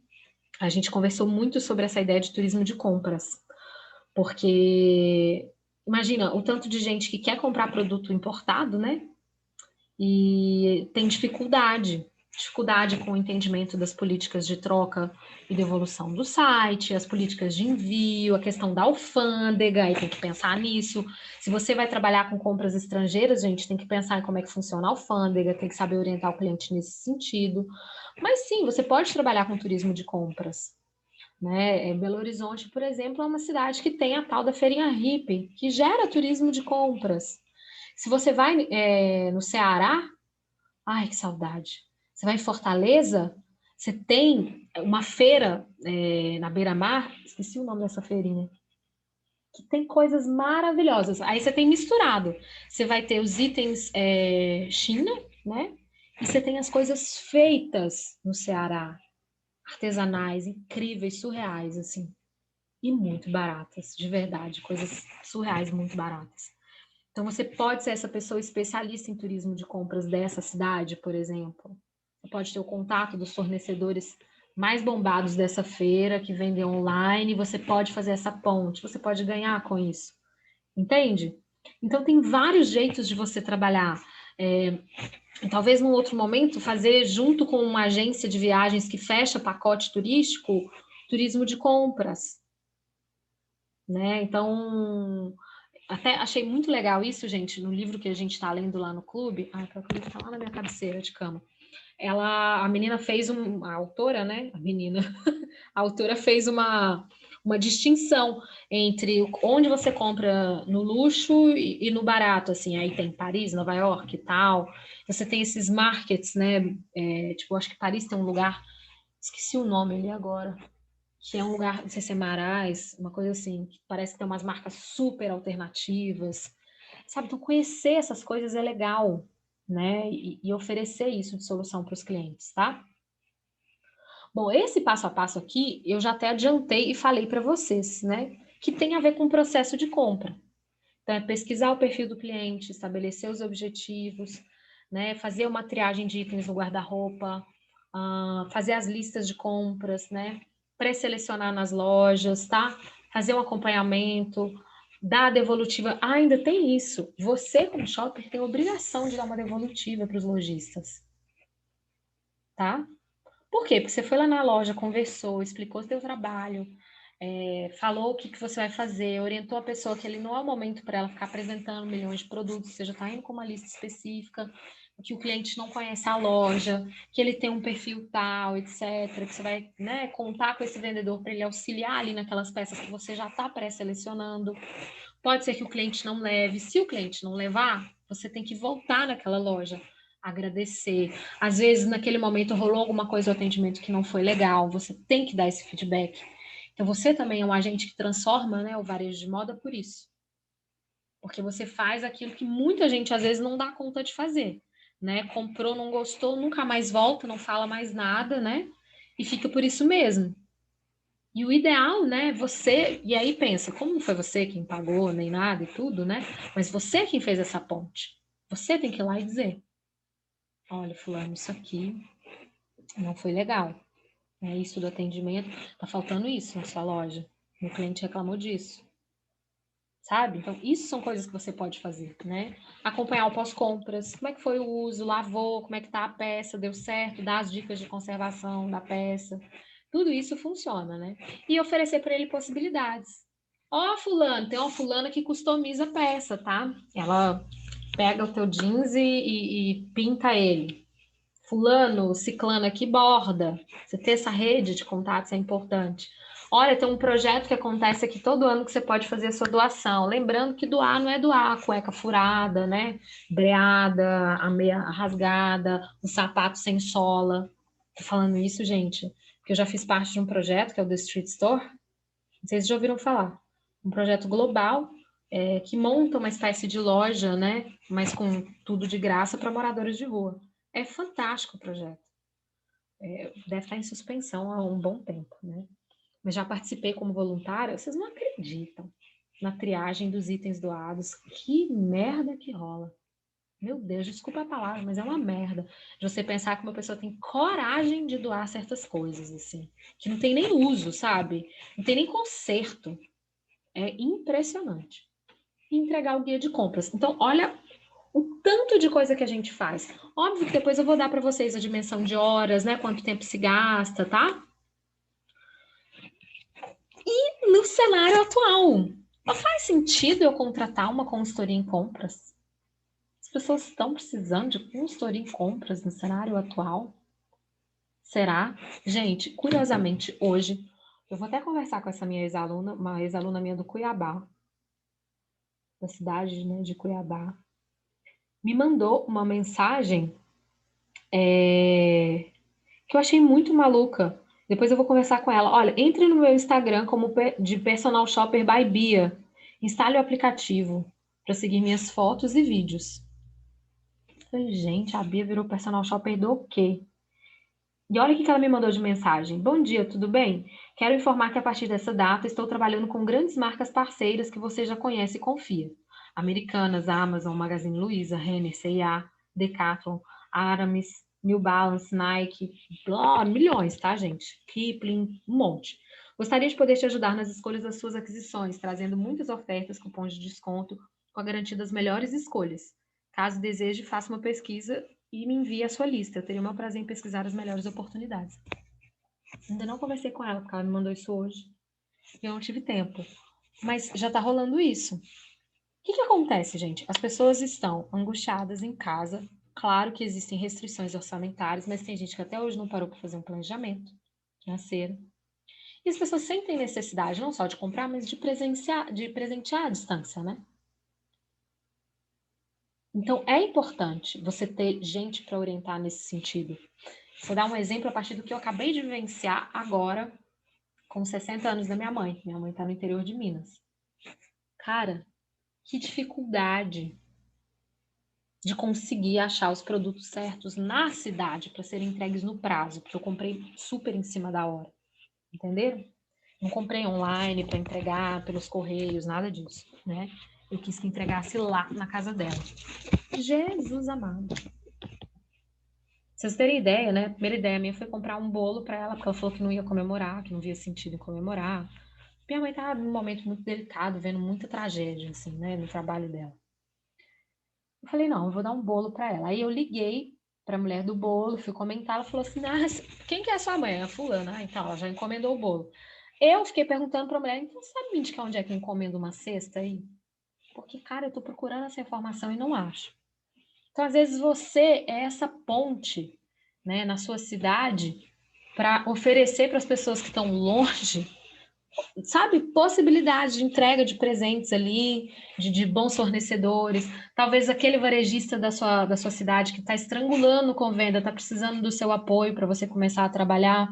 A gente conversou muito sobre essa ideia de turismo de compras. Porque, imagina, o tanto de gente que quer comprar produto importado, né? E tem dificuldade com o entendimento das políticas de troca e devolução do site, as políticas de envio, a questão da alfândega, aí tem que pensar nisso. Se você vai trabalhar com compras estrangeiras, gente, tem que pensar em como é que funciona a alfândega, tem que saber orientar o cliente nesse sentido. Mas sim, você pode trabalhar com turismo de compras. Né? Belo Horizonte, por exemplo, é uma cidade que tem a tal da Feirinha Hippie, que gera turismo de compras. Se você vai no Ceará, ai, que saudade. Você vai em Fortaleza, você tem uma feira na beira-mar, esqueci o nome dessa feirinha, que tem coisas maravilhosas. Aí você tem misturado. Você vai ter os itens China, né? E você tem as coisas feitas no Ceará, artesanais, incríveis, surreais, assim. E muito baratas, de verdade. Coisas surreais, muito baratas. Então, você pode ser essa pessoa especialista em turismo de compras dessa cidade, por exemplo. Você pode ter o contato dos fornecedores mais bombados dessa feira, que vendem online, você pode fazer essa ponte, você pode ganhar com isso. Entende? Então, tem vários jeitos de você trabalhar. Talvez num outro momento, fazer junto com uma agência de viagens que fecha pacote turístico, turismo de compras. Né? Então, até achei muito legal isso, gente, no livro que a gente está lendo lá no clube. Ah, aquele livro está lá na minha cabeceira de cama. A menina fez a autora, né? A autora fez uma distinção entre onde você compra no luxo e no barato, assim. Aí tem Paris, Nova York e tal. Você tem esses markets, né? Tipo, acho que Paris tem um lugar, esqueci o nome ali agora, que é um lugar, não sei se é Marais, uma coisa assim, que parece que tem umas marcas super alternativas, sabe? Então, conhecer essas coisas é legal, né? E oferecer isso de solução para os clientes, tá? Bom, esse passo a passo aqui, eu já até adiantei e falei para vocês, né? Que tem a ver com o processo de compra. Então, é pesquisar o perfil do cliente, estabelecer os objetivos, né? Fazer uma triagem de itens no guarda-roupa, fazer as listas de compras, né? Pré-selecionar nas lojas, tá? Fazer um acompanhamento, dar a devolutiva. Ah, ainda tem isso. Você, como shopper, tem a obrigação de dar uma devolutiva para os lojistas, tá? Por quê? Porque você foi lá na loja, conversou, explicou o seu trabalho, falou o que você vai fazer, orientou a pessoa que ele não é o momento para ela ficar apresentando milhões de produtos, você já está indo com uma lista específica, que o cliente não conhece a loja, que ele tem um perfil tal, etc., que você vai, né, contar com esse vendedor para ele auxiliar ali naquelas peças que você já está pré-selecionando. Pode ser que o cliente não leve. Se o cliente não levar, você tem que voltar naquela loja, agradecer. Às vezes, naquele momento, rolou alguma coisa no atendimento que não foi legal, você tem que dar esse feedback. Então, você também é um agente que transforma, né, o varejo de moda por isso. Porque você faz aquilo que muita gente, às vezes, não dá conta de fazer. Né? Comprou, não gostou, nunca mais volta, não fala mais nada, né? E fica por isso mesmo. E o ideal, né, e aí pensa, como não foi você quem pagou, nem nada e tudo, né? Mas você quem fez essa ponte. Você tem que ir lá e dizer, olha, fulano, isso aqui não foi legal. Isso do atendimento, tá faltando isso na sua loja. Meu cliente reclamou disso. Sabe? Então, isso são coisas que você pode fazer, né? Acompanhar o pós-compras, como é que foi o uso, lavou, como é que tá a peça, deu certo, dar as dicas de conservação da peça. Tudo isso funciona, né? E oferecer para ele possibilidades. Ó, fulano, tem uma fulana que customiza a peça, tá? Ela pega o teu jeans e pinta ele. Fulano, ciclano aqui borda. Você ter essa rede de contatos é importante. Olha, tem um projeto que acontece aqui todo ano que você pode fazer a sua doação. Lembrando que doar não é doar a cueca furada, né? Breada, a meia rasgada, o sapato sem sola. Tô falando isso, gente, porque eu já fiz parte de um projeto que é o The Street Store. Não sei se já ouviram falar. Um projeto global que monta uma espécie de loja, né? Mas com tudo de graça para moradores de rua. É fantástico o projeto. Deve estar em suspensão há um bom tempo, né? Mas já participei como voluntária, vocês não acreditam na triagem dos itens doados. Que merda que rola. Meu Deus, desculpa a palavra, mas é uma merda. De você pensar que uma pessoa tem coragem de doar certas coisas, assim, que não tem nem uso, sabe? Não tem nem conserto. É impressionante. E entregar o guia de compras. Então, olha o tanto de coisa que a gente faz. Óbvio que depois eu vou dar para vocês a dimensão de horas, né? Quanto tempo se gasta, tá? E no cenário atual, não faz sentido eu contratar uma consultoria em compras? As pessoas estão precisando de consultoria em compras no cenário atual? Será? Gente, curiosamente, hoje, eu vou até conversar com essa minha ex-aluna, uma ex-aluna minha do Cuiabá, da cidade, né, de Cuiabá, me mandou uma mensagem que eu achei muito maluca. Depois eu vou conversar com ela. Olha, entre no meu Instagram como de Personal Shopper by Bia. Instale o aplicativo para seguir minhas fotos e vídeos. Eu falei, gente, a Bia virou Personal Shopper do quê? E olha o que ela me mandou de mensagem. Bom dia, tudo bem? Quero informar que a partir dessa data estou trabalhando com grandes marcas parceiras que você já conhece e confia. Americanas, Amazon, Magazine Luiza, Renner, C&A, Decathlon, Aramis, New Balance, Nike, milhões, tá, gente? Kipling, um monte. Gostaria de poder te ajudar nas escolhas das suas aquisições, trazendo muitas ofertas, cupons de desconto, com a garantia das melhores escolhas. Caso deseje, faça uma pesquisa e me envie a sua lista. Eu teria o maior prazer em pesquisar as melhores oportunidades. Ainda não conversei com ela, porque ela me mandou isso hoje. E eu não tive tempo. Mas já tá rolando isso. O que acontece, gente? As pessoas estão angustiadas em casa. Claro que existem restrições orçamentárias, mas tem gente que até hoje não parou para fazer um planejamento financeiro. E as pessoas sentem necessidade não só de comprar, mas de presentear à distância, né? Então, é importante você ter gente para orientar nesse sentido. Vou dar um exemplo a partir do que eu acabei de vivenciar agora, com 60 anos da minha mãe. Minha mãe está no interior de Minas. Cara, que dificuldade de conseguir achar os produtos certos na cidade para serem entregues no prazo, porque eu comprei super em cima da hora. Entenderam? Não comprei online para entregar pelos correios, nada disso, né? Eu quis que entregasse lá na casa dela. Jesus amado. Pra vocês terem ideia, né? A primeira ideia minha foi comprar um bolo para ela, porque ela falou que não ia comemorar, que não via sentido em comemorar. Minha mãe tá num momento muito delicado, vendo muita tragédia, assim, né, no trabalho dela. Eu falei, não, eu vou dar um bolo para ela. Aí eu liguei para a mulher do bolo, fui comentar, ela falou assim, quem que é a sua mãe? A fulana. Ah, então, ela já encomendou o bolo. Eu fiquei perguntando para a mulher, então sabe me indicar onde é que eu encomendo uma cesta aí? Porque, cara, eu tô procurando essa informação e não acho. Então, às vezes, você é essa ponte, né, na sua cidade para oferecer para as pessoas que estão longe, sabe, possibilidade de entrega de presentes ali, de bons fornecedores. Talvez aquele varejista da sua cidade que está estrangulando com venda, está precisando do seu apoio para você começar a trabalhar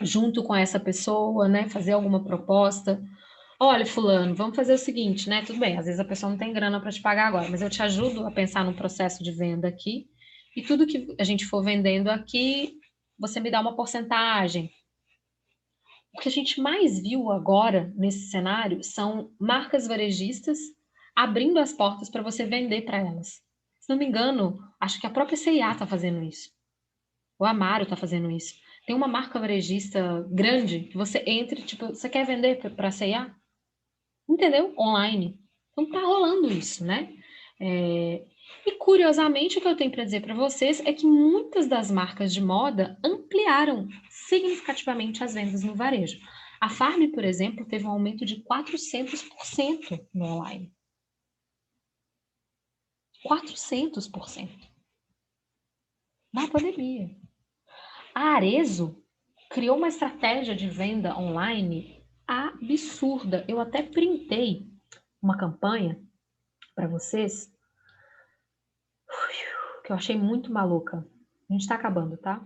junto com essa pessoa, né, fazer alguma proposta. Olha, fulano, vamos fazer o seguinte, né? Tudo bem, às vezes a pessoa não tem grana para te pagar agora, mas eu te ajudo a pensar no processo de venda aqui, e tudo que a gente for vendendo aqui, você me dá uma porcentagem. O que a gente mais viu agora nesse cenário são marcas varejistas abrindo as portas para você vender para elas. Se não me engano, acho que a própria C&A está fazendo isso. O Amaro está fazendo isso. Tem uma marca varejista grande que você entra, tipo, você quer vender para a C&A? Entendeu? Online. Então tá rolando isso, né? E curiosamente, o que eu tenho para dizer para vocês é que muitas das marcas de moda ampliaram significativamente as vendas no varejo. A Farm, por exemplo, teve um aumento de 400% no online. 400% na pandemia. A Arezzo criou uma estratégia de venda online absurda. Eu até printei uma campanha para vocês que eu achei muito maluca. A gente tá acabando, tá?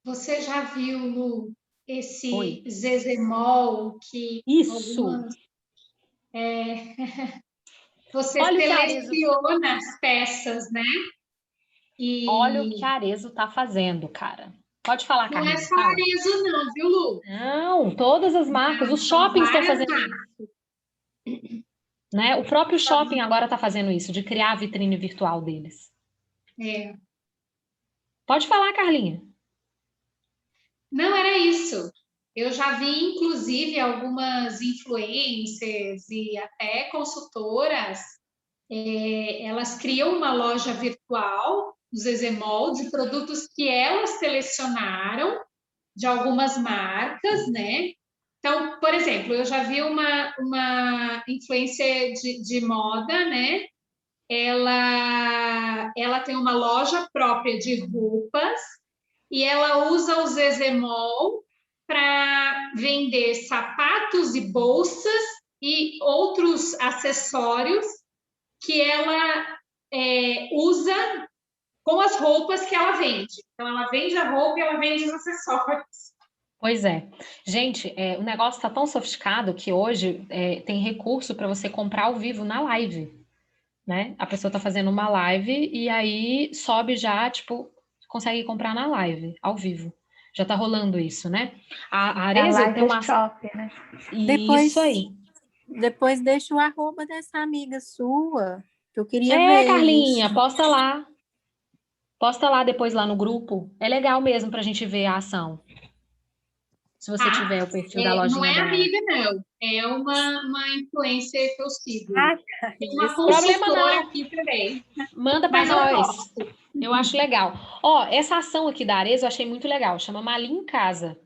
Você já viu, Lu, esse Oi. Zezemol que Isso! algumas... Você Olha o que a seleciona as peças, né? Olha o que a Arezzo tá fazendo, cara. Pode falar, Não é Carlinhos, só fala. Arezzo não, viu, Lu? Não, todas as marcas, os shoppings estão fazendo isso. Né? O próprio shopping agora está fazendo isso, de criar a vitrine virtual deles. É. Pode falar, Carlinha. Não era isso. Eu já vi, inclusive, algumas influencers e até consultoras, elas criam uma loja virtual, o Zezemol, de produtos que elas selecionaram, de algumas marcas, né? Então, por exemplo, eu já vi uma influencer de moda, né? Ela tem uma loja própria de roupas e ela usa o Zezemol para vender sapatos e bolsas e outros acessórios que ela usa com as roupas que ela vende. Então, ela vende a roupa e ela vende os acessórios. Pois é. Gente, o negócio está tão sofisticado que hoje tem recurso para você comprar ao vivo na live, né? A pessoa está fazendo uma live e aí sobe já, tipo, consegue comprar na live, ao vivo. Já está rolando isso, né? A Arezzo tem uma... Shop, né? Isso aí. Depois deixa o arroba dessa amiga sua, que eu queria ver Carlinha, isso. posta lá. Posta lá depois lá no grupo. É legal mesmo para a gente ver a ação. Se você Ah, tiver o perfil da não lojinha é dela. amiga, não. É uma influencer que eu sigo. Tem uma Problema consultora não. aqui também. Manda para Mas eu nós. posto. Eu acho legal. Ó, essa ação aqui da Arezzo eu achei muito legal. Chama Mali em Casa.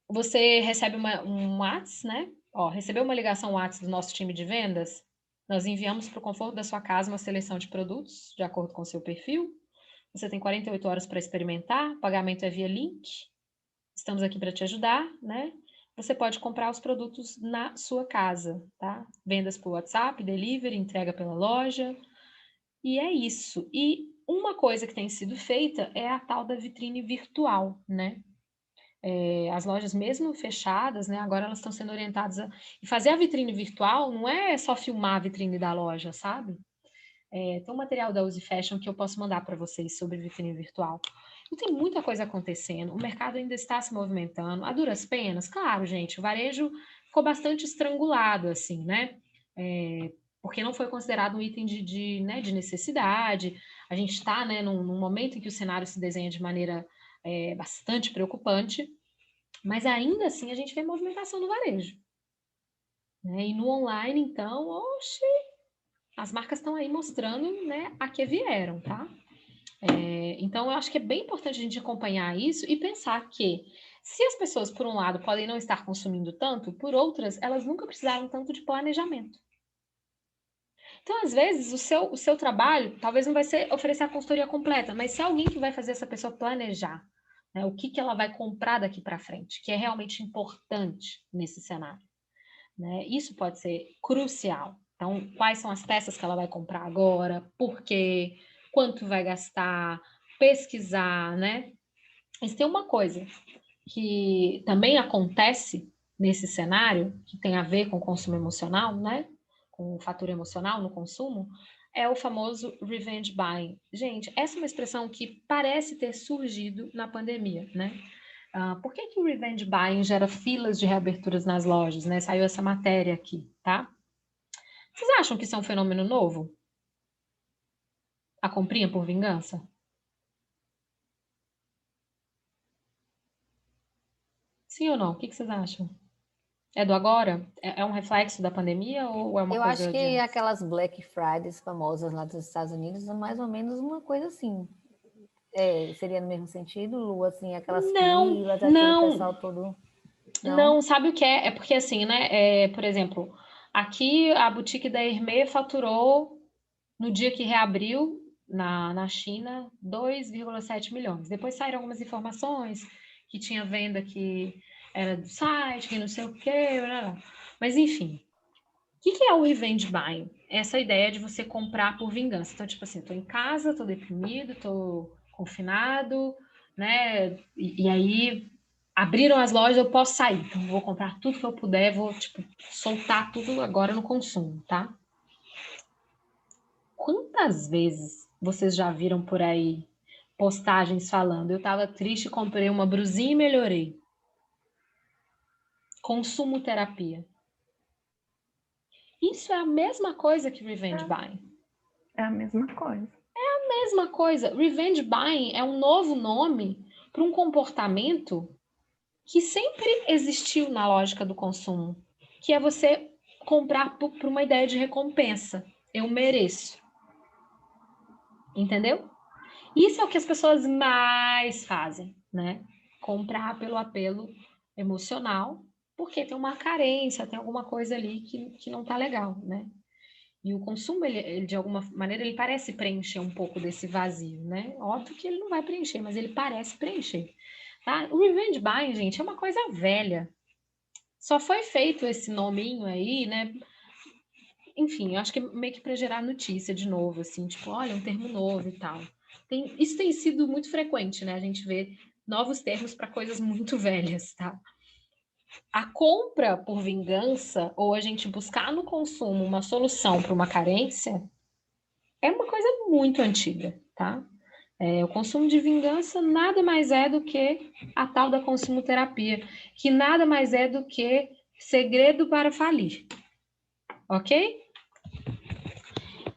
Você recebe um WhatsApp, né? Ó, recebeu uma ligação WhatsApp do nosso time de vendas? Nós enviamos para o conforto da sua casa uma seleção de produtos, de acordo com o seu perfil. Você tem 48 horas para experimentar, pagamento é via link. Estamos aqui para te ajudar, né? Você pode comprar os produtos na sua casa, tá? Vendas por WhatsApp, delivery, entrega pela loja. E é isso. E uma coisa que tem sido feita é a tal da vitrine virtual, né? As lojas mesmo fechadas, né? Agora elas estão sendo orientadas a... E fazer a vitrine virtual não é só filmar a vitrine da loja, sabe? Tem um material da Uzi Fashion que eu posso mandar para vocês sobre vitrine virtual. E tem muita coisa acontecendo. O mercado ainda está se movimentando. A duras penas, claro, gente, o varejo ficou bastante estrangulado, assim, né? Porque não foi considerado um item né, de necessidade. A gente está, né, num momento em que o cenário se desenha de maneira bastante preocupante, mas ainda assim a gente vê movimentação no varejo. Né? E no online, então, oxe, as marcas estão aí mostrando, né, a que vieram, tá? Então, eu acho que é bem importante a gente acompanhar isso e pensar que se as pessoas, por um lado, podem não estar consumindo tanto, por outras, elas nunca precisaram tanto de planejamento. Então, às vezes, o seu trabalho talvez não vai ser oferecer a consultoria completa, mas se é alguém que vai fazer essa pessoa planejar, né, o que ela vai comprar daqui para frente, que é realmente importante nesse cenário. Né? Isso pode ser crucial. Então, quais são as peças que ela vai comprar agora, por quê, quanto vai gastar, pesquisar, né? Mas tem uma coisa que também acontece nesse cenário, que tem a ver com o consumo emocional, né? Com o fator emocional no consumo, é o famoso revenge buying. Gente, essa é uma expressão que parece ter surgido na pandemia, né? Por que o revenge buying gera filas de reaberturas nas lojas, né? Saiu essa matéria aqui, tá? Vocês acham que isso é um fenômeno novo? A comprinha por vingança? Sim ou não? O que vocês acham? É do agora? É um reflexo da pandemia ou é uma Eu acho coisa de que antes? aquelas Black Fridays famosas lá dos Estados Unidos é mais ou menos uma coisa assim. Seria no mesmo sentido, Lu? Assim, aquelas Não, filas, aquele não, pessoal todo... Não? não. Sabe o que é? É porque assim, né? Por exemplo, aqui a boutique da Hermès faturou no dia que reabriu na China 2,7 milhões. Depois saíram algumas informações que tinha venda que era do site, que não sei o quê, blá, blá. Mas enfim. O que é o revenge buying? Essa ideia de você comprar por vingança. Então, tipo assim, tô em casa, tô deprimido, tô confinado, né? E aí abriram as lojas, eu posso sair. Então, vou comprar tudo que eu puder, vou, tipo, soltar tudo agora no consumo, tá? Quantas vezes vocês já viram por aí postagens falando, eu tava triste, comprei uma brusinha e melhorei. Consumo terapia. Isso é a mesma coisa que revenge buying. É a mesma coisa. Mesma coisa, revenge buying é um novo nome para um comportamento que sempre existiu na lógica do consumo, que é você comprar por uma ideia de recompensa. Eu mereço. Entendeu? Isso é o que as pessoas mais fazem, né? Comprar pelo apelo emocional, porque tem uma carência, tem alguma coisa ali que não tá legal, né? E o consumo, ele, de alguma maneira, ele parece preencher um pouco desse vazio, né? Óbvio que ele não vai preencher, mas ele parece preencher. Tá? O revenge buying, gente, é uma coisa velha. Só foi feito esse nominho aí, né? Enfim, eu acho que é meio que para gerar notícia de novo, assim, tipo, olha, um termo novo e tal. Isso tem sido muito frequente, né? A gente vê novos termos para coisas muito velhas, tá? A compra por vingança, ou a gente buscar no consumo uma solução para uma carência, é uma coisa muito antiga, tá? O consumo de vingança nada mais é do que a tal da consumo terapia, que nada mais é do que segredo para falir, ok?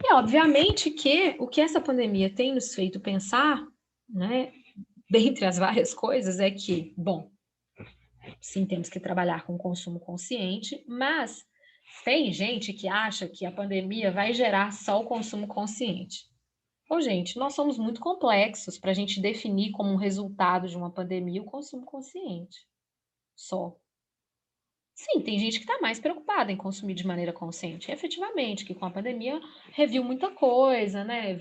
E, obviamente, que o que essa pandemia tem nos feito pensar, né, dentre as várias coisas, é que, bom, sim, temos que trabalhar com consumo consciente, mas tem gente que acha que a pandemia vai gerar só o consumo consciente. Ô, gente, nós somos muito complexos para a gente definir como um resultado de uma pandemia o consumo consciente. Só. Sim, tem gente que está mais preocupada em consumir de maneira consciente. Efetivamente, que com a pandemia reviu muita coisa, né?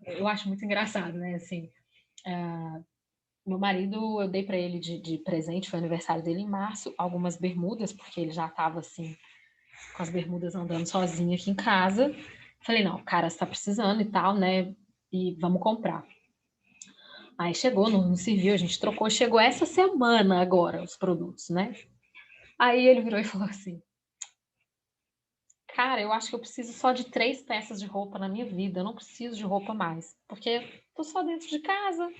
Eu acho muito engraçado, né? Assim, meu marido, eu dei para ele de presente, foi aniversário dele em março, algumas bermudas, porque ele já estava assim, com as bermudas andando sozinho aqui em casa. Falei, não, cara, você tá precisando e tal, né? E vamos comprar. Aí chegou, não serviu, a gente trocou, chegou essa semana agora os produtos, né? Aí ele virou e falou assim, cara, eu acho que eu preciso só de 3 peças de roupa na minha vida, eu não preciso de roupa mais, porque tô só dentro de casa,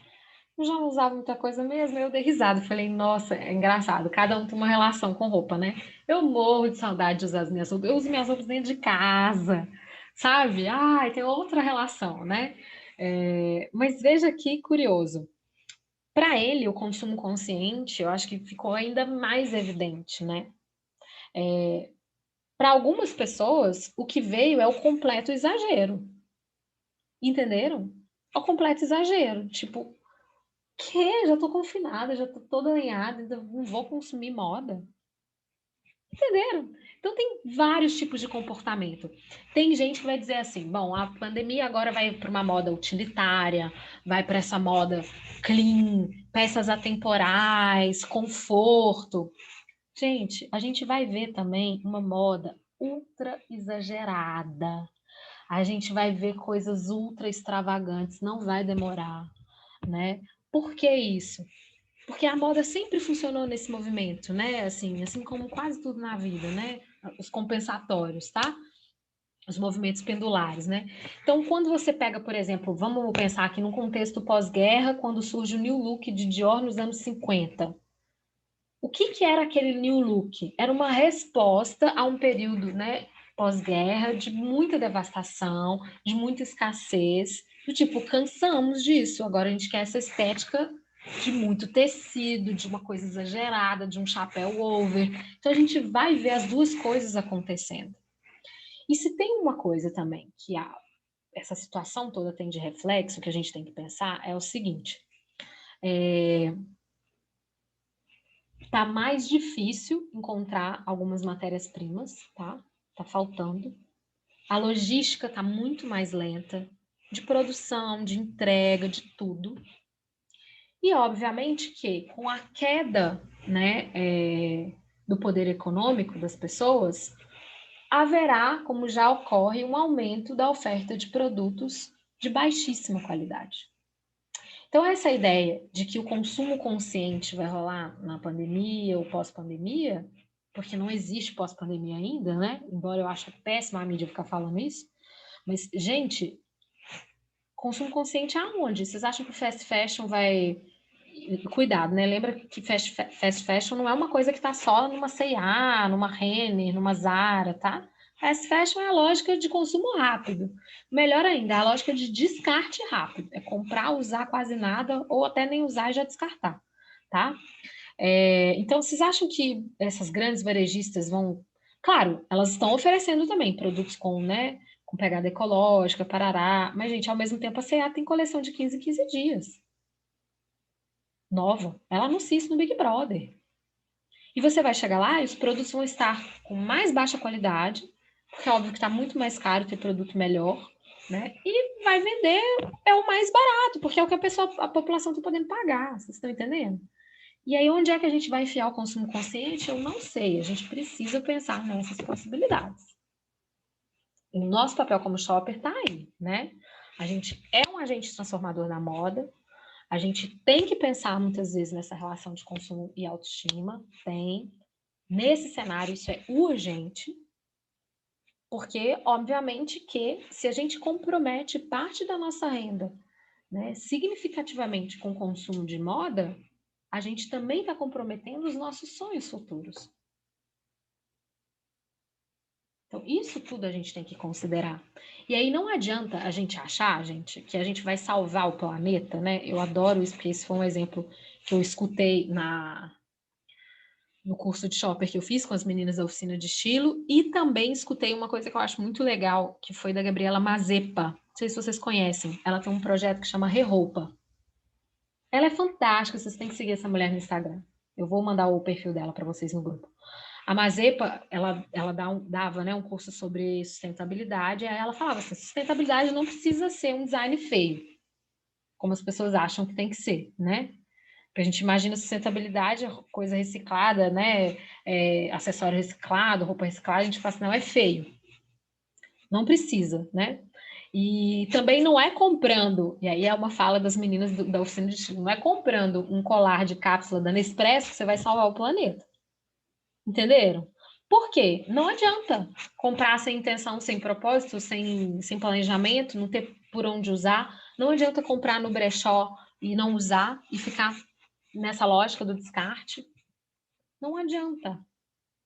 eu já não usava muita coisa mesmo, eu dei risada, falei, nossa, é engraçado, cada um tem uma relação com roupa, né? Eu morro de saudade de usar as minhas roupas, eu uso minhas roupas dentro de casa, sabe? Ai, tem outra relação, né? Mas veja que curioso, para ele o consumo consciente, eu acho que ficou ainda mais evidente, né? Para algumas pessoas, o que veio é o completo exagero, entenderam? É o completo exagero, tipo, que? Já tô confinada, já tô toda alinhada, ainda não vou consumir moda. Entenderam? Então tem vários tipos de comportamento. Tem gente que vai dizer assim, bom, a pandemia agora vai para uma moda utilitária, vai para essa moda clean, peças atemporais, conforto. Gente, a gente vai ver também uma moda ultra exagerada. A gente vai ver coisas ultra extravagantes, não vai demorar, né? Por que isso? Porque a moda sempre funcionou nesse movimento, né? Assim como quase tudo na vida, né? Os compensatórios, tá? Os movimentos pendulares, né? Então, quando você pega, por exemplo, vamos pensar aqui num contexto pós-guerra, quando surge o New Look de Dior nos anos 50. O que era aquele New Look? Era uma resposta a um período, né, pós-guerra, de muita devastação, de muita escassez, do tipo, cansamos disso, agora a gente quer essa estética de muito tecido, de uma coisa exagerada, de um chapéu over. Então a gente vai ver as duas coisas acontecendo. E se tem uma coisa também que essa situação toda tem de reflexo, que a gente tem que pensar, é o seguinte: tá mais difícil encontrar algumas matérias-primas, tá? Tá faltando. A logística tá muito mais lenta, de produção, de entrega, de tudo. E, obviamente, que com a queda, né, do poder econômico das pessoas, haverá, como já ocorre, um aumento da oferta de produtos de baixíssima qualidade. Então, essa ideia de que o consumo consciente vai rolar na pandemia ou pós-pandemia, porque não existe pós-pandemia ainda, né? Embora eu ache péssima a mídia ficar falando isso. Mas, gente, consumo consciente aonde? Vocês acham que o fast fashion vai... Cuidado, né? Lembra que fast fashion não é uma coisa que está só numa C&A, numa Renner, numa Zara, tá? Fast fashion é a lógica de consumo rápido. Melhor ainda, é a lógica de descarte rápido. É comprar, usar quase nada, ou até nem usar e já descartar, tá? Então, vocês acham que essas grandes varejistas vão... Claro, elas estão oferecendo também produtos com, né, com pegada ecológica, parará, mas, gente, ao mesmo tempo a C&A tem coleção de 15 em 15 dias. Nova. Ela anuncia isso no Big Brother. E você vai chegar lá e os produtos vão estar com mais baixa qualidade, porque é óbvio que está muito mais caro ter produto melhor, né? E vai vender o mais barato, porque é o que a população está podendo pagar, vocês estão entendendo? E aí, onde é que a gente vai enfiar o consumo consciente? Eu não sei. A gente precisa pensar nessas possibilidades. O nosso papel como shopper está aí, né? A gente é um agente transformador da moda. A gente tem que pensar muitas vezes nessa relação de consumo e autoestima. Tem. Nesse cenário, isso é urgente. Porque, obviamente, que se a gente compromete parte da nossa renda, né, significativamente com o consumo de moda, a gente também está comprometendo os nossos sonhos futuros. Então, isso tudo a gente tem que considerar. E aí não adianta a gente achar, gente, que a gente vai salvar o planeta, né? Eu adoro isso, porque esse foi um exemplo que eu escutei no curso de shopper que eu fiz com as meninas da oficina de estilo, e também escutei uma coisa que eu acho muito legal, que foi da Gabriela Mazepa. Não sei se vocês conhecem. Ela tem um projeto que chama Reroupa. Ela é fantástica, vocês têm que seguir essa mulher no Instagram. Eu vou mandar o perfil dela para vocês no grupo. A Mazepa, ela dava, né, um curso sobre sustentabilidade, aí ela falava assim, sustentabilidade não precisa ser um design feio, como as pessoas acham que tem que ser, né? Porque a gente imagina sustentabilidade, coisa reciclada, né? Acessório reciclado, roupa reciclada, a gente fala assim, não, é feio. Não precisa, né? E também não é comprando, e aí é uma fala das meninas da oficina de estilo, não é comprando um colar de cápsula da Nespresso que você vai salvar o planeta. Entenderam? Por quê? Não adianta comprar sem intenção, sem propósito, sem planejamento, não ter por onde usar. Não adianta comprar no brechó e não usar e ficar nessa lógica do descarte. Não adianta.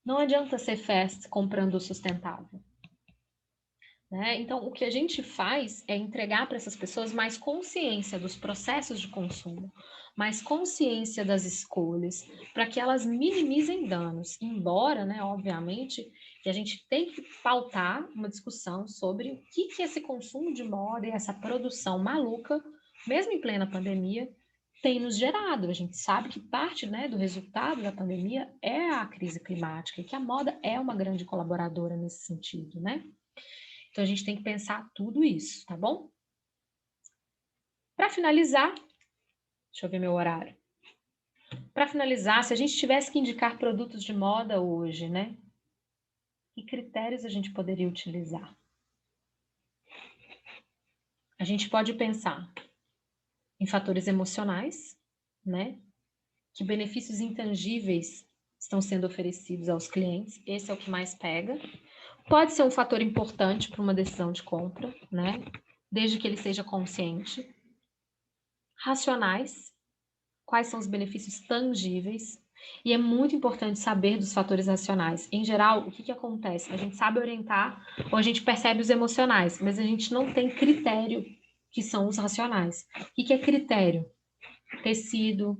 Não adianta ser fast comprando sustentável. Né? Então, o que a gente faz é entregar para essas pessoas mais consciência dos processos de consumo, mais consciência das escolhas, para que elas minimizem danos. Embora, né, obviamente, que a gente tem que pautar uma discussão sobre o que esse consumo de moda e essa produção maluca, mesmo em plena pandemia, tem nos gerado. A gente sabe que parte, né, do resultado da pandemia é a crise climática e que a moda é uma grande colaboradora nesse sentido, né? Então, a gente tem que pensar tudo isso, tá bom? Para finalizar, deixa eu ver meu horário. Para finalizar, se a gente tivesse que indicar produtos de moda hoje, né? Que critérios a gente poderia utilizar? A gente pode pensar em fatores emocionais, né? Que benefícios intangíveis estão sendo oferecidos aos clientes? Esse é o que mais pega. Pode ser um fator importante para uma decisão de compra, né? Desde que ele seja consciente. Racionais, quais são os benefícios tangíveis, e é muito importante saber dos fatores racionais. Em geral, o que acontece? A gente sabe orientar ou a gente percebe os emocionais, mas a gente não tem critério que são os racionais. O que é critério? Tecido,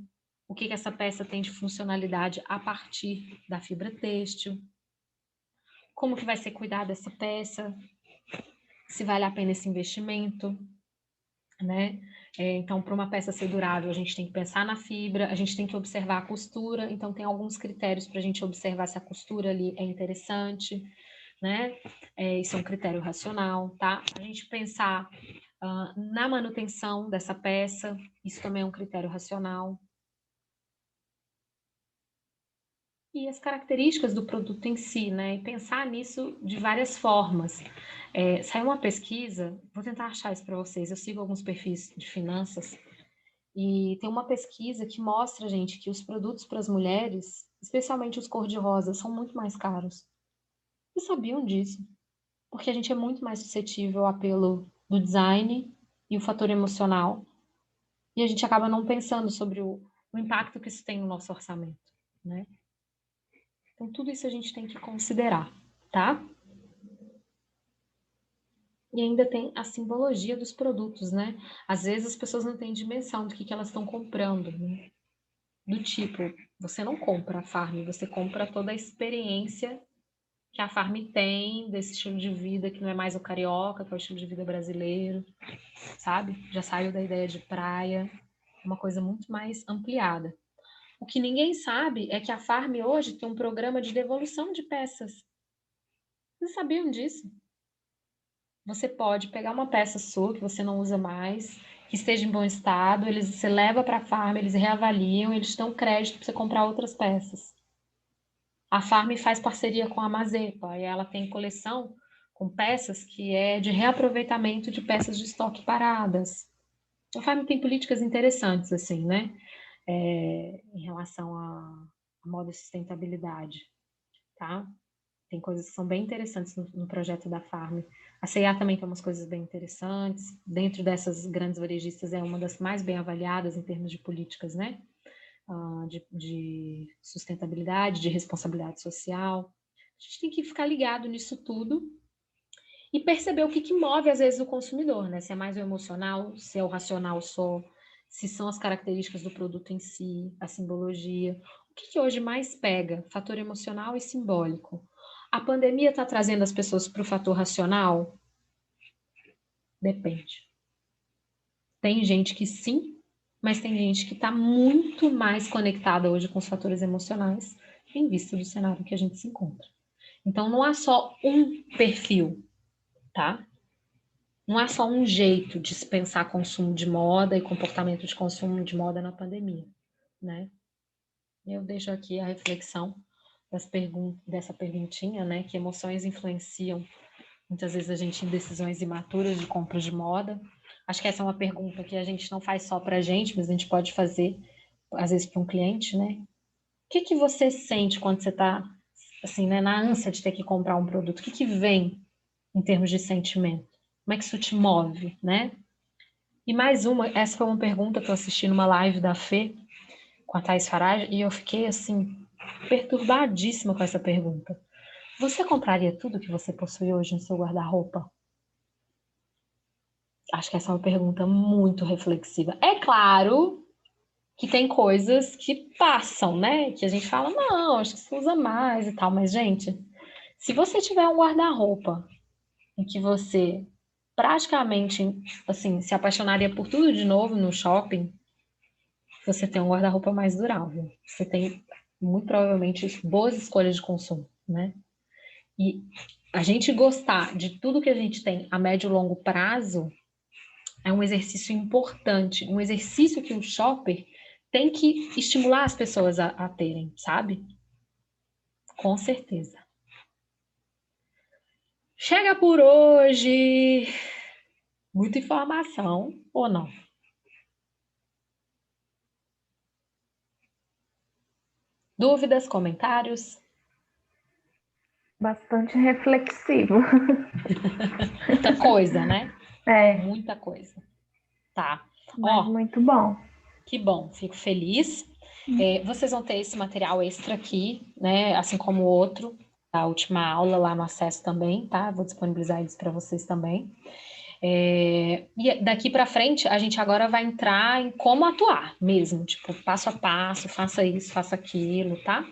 o que essa peça tem de funcionalidade a partir da fibra têxtil, como que vai ser cuidada essa peça, se vale a pena esse investimento, né? Então, para uma peça ser durável, a gente tem que pensar na fibra, a gente tem que observar a costura, então tem alguns critérios para a gente observar se a costura ali é interessante, né? Isso é um critério racional, tá? A gente pensar na manutenção dessa peça, isso também é um critério racional. E as características do produto em si, né? E pensar nisso de várias formas. Saiu uma pesquisa, vou tentar achar isso para vocês. Eu sigo alguns perfis de finanças e tem uma pesquisa que mostra, gente, que os produtos para as mulheres, especialmente os cor-de-rosa, são muito mais caros. Vocês sabiam disso? Porque a gente é muito mais suscetível ao apelo do design e o fator emocional. E a gente acaba não pensando sobre o impacto que isso tem no nosso orçamento, né? Então, tudo isso a gente tem que considerar, tá? E ainda tem a simbologia dos produtos, né? Às vezes as pessoas não têm dimensão do que elas estão comprando, né? Do tipo, você não compra a Farm, você compra toda a experiência que a Farm tem desse estilo de vida que não é mais o carioca, que é o estilo de vida brasileiro, sabe? Já saiu da ideia de praia, uma coisa muito mais ampliada. O que ninguém sabe é que a Farm hoje tem um programa de devolução de peças. Vocês sabiam disso? Você pode pegar uma peça sua que você não usa mais, que esteja em bom estado, você leva para a Farm, eles reavaliam, eles dão crédito para você comprar outras peças. A Farm faz parceria com a Mazepa e ela tem coleção com peças que é de reaproveitamento de peças de estoque paradas. A Farm tem políticas interessantes, assim, né? Em relação à moda e sustentabilidade, tá? Tem coisas que são bem interessantes no projeto da Farm. A C&A também tem umas coisas bem interessantes. Dentro dessas grandes varejistas, é uma das mais bem avaliadas em termos de políticas, né? De sustentabilidade, de responsabilidade social. gente tem que ficar ligado nisso tudo e perceber o que move, às vezes, o consumidor, né? Se é mais o emocional, se é o racional só, se são as características do produto em si, a simbologia. O que hoje mais pega? Fator emocional e simbólico. A pandemia está trazendo as pessoas para o fator racional? Depende. Tem gente que sim, mas tem gente que está muito mais conectada hoje com os fatores emocionais, em vista do cenário que a gente se encontra. Então, não há só um perfil, tá? Não há só um jeito de se pensar consumo de moda e comportamento de consumo de moda na pandemia, né? Eu deixo aqui a reflexão dessa perguntinha, né? Que emoções influenciam muitas vezes a gente em decisões imaturas de compra de moda. Acho que essa é uma pergunta que a gente não faz só para a gente, mas a gente pode fazer, às vezes, para um cliente, né? O que você sente quando você está, assim, né, na ânsia de ter que comprar um produto? O que vem em termos de sentimento? Como é que isso te move, né? E mais uma, essa foi uma pergunta que eu assisti numa live da Fê, com a Thaís Farage, e eu fiquei, assim, perturbadíssima com essa pergunta. Você compraria tudo que você possui hoje no seu guarda-roupa? Acho que essa é uma pergunta muito reflexiva. É claro que tem coisas que passam, né? Que a gente fala, não, acho que você usa mais e tal. Mas, gente, se você tiver um guarda-roupa em que você praticamente, assim, se apaixonaria por tudo de novo no shopping, você tem um guarda-roupa mais durável. Você tem, muito provavelmente, boas escolhas de consumo, né? E a gente gostar de tudo que a gente tem a médio e longo prazo é um exercício importante, um exercício que o shopper tem que estimular as pessoas a terem, sabe? Com certeza. Chega por hoje. Muita informação, ou não? Dúvidas, comentários? Bastante reflexivo. Muita coisa, né? Muita coisa. Tá. Mas muito bom. Que bom, fico feliz. Vocês vão ter esse material extra aqui, né? Assim como o outro, a última aula lá no acesso também, tá? Vou disponibilizar isso para vocês também. E daqui para frente, a gente agora vai entrar em como atuar mesmo, tipo, passo a passo, faça isso, faça aquilo, tá?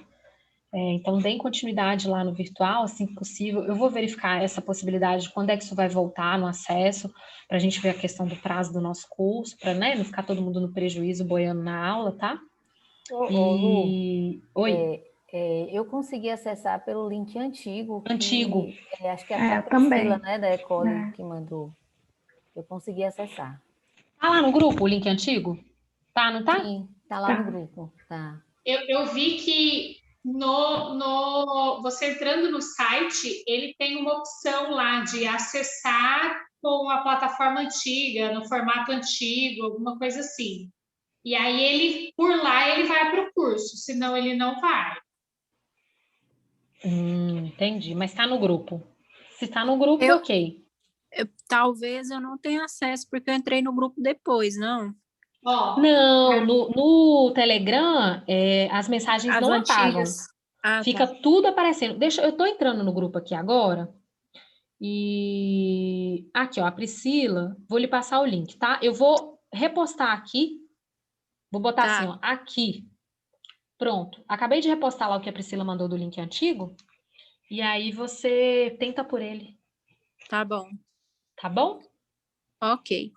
Então, deem continuidade lá no virtual, assim que possível. Eu vou verificar essa possibilidade de quando é que isso vai voltar no acesso, para a gente ver a questão do prazo do nosso curso, para, né, não ficar todo mundo no prejuízo boiando na aula, tá? Lu, Oi. Eu consegui acessar pelo link antigo. Antigo. Acho que a Priscila, né, da Ecole, que mandou. Eu consegui acessar. Tá lá no grupo o link antigo? Tá, não tá? Sim, tá lá no grupo. Tá. Eu vi que você entrando no site, ele tem uma opção lá de acessar com a plataforma antiga, no formato antigo, alguma coisa assim. E aí ele, por lá, ele vai para o curso, senão ele não vai. Entendi, mas tá no grupo. Se tá no grupo, ok. Talvez eu não tenha acesso, porque eu entrei no grupo depois, não? Não, no Telegram, as mensagens As não antigas. apagam. Fica tudo aparecendo. Eu tô entrando no grupo aqui agora. E aqui, ó, a Priscila, vou lhe passar o link, tá? Eu vou repostar aqui. Vou botar assim, ó, aqui. Pronto. Acabei de repostar lá o que a Priscila mandou do link antigo. E aí você tenta por ele. Tá bom. Tá bom? Ok.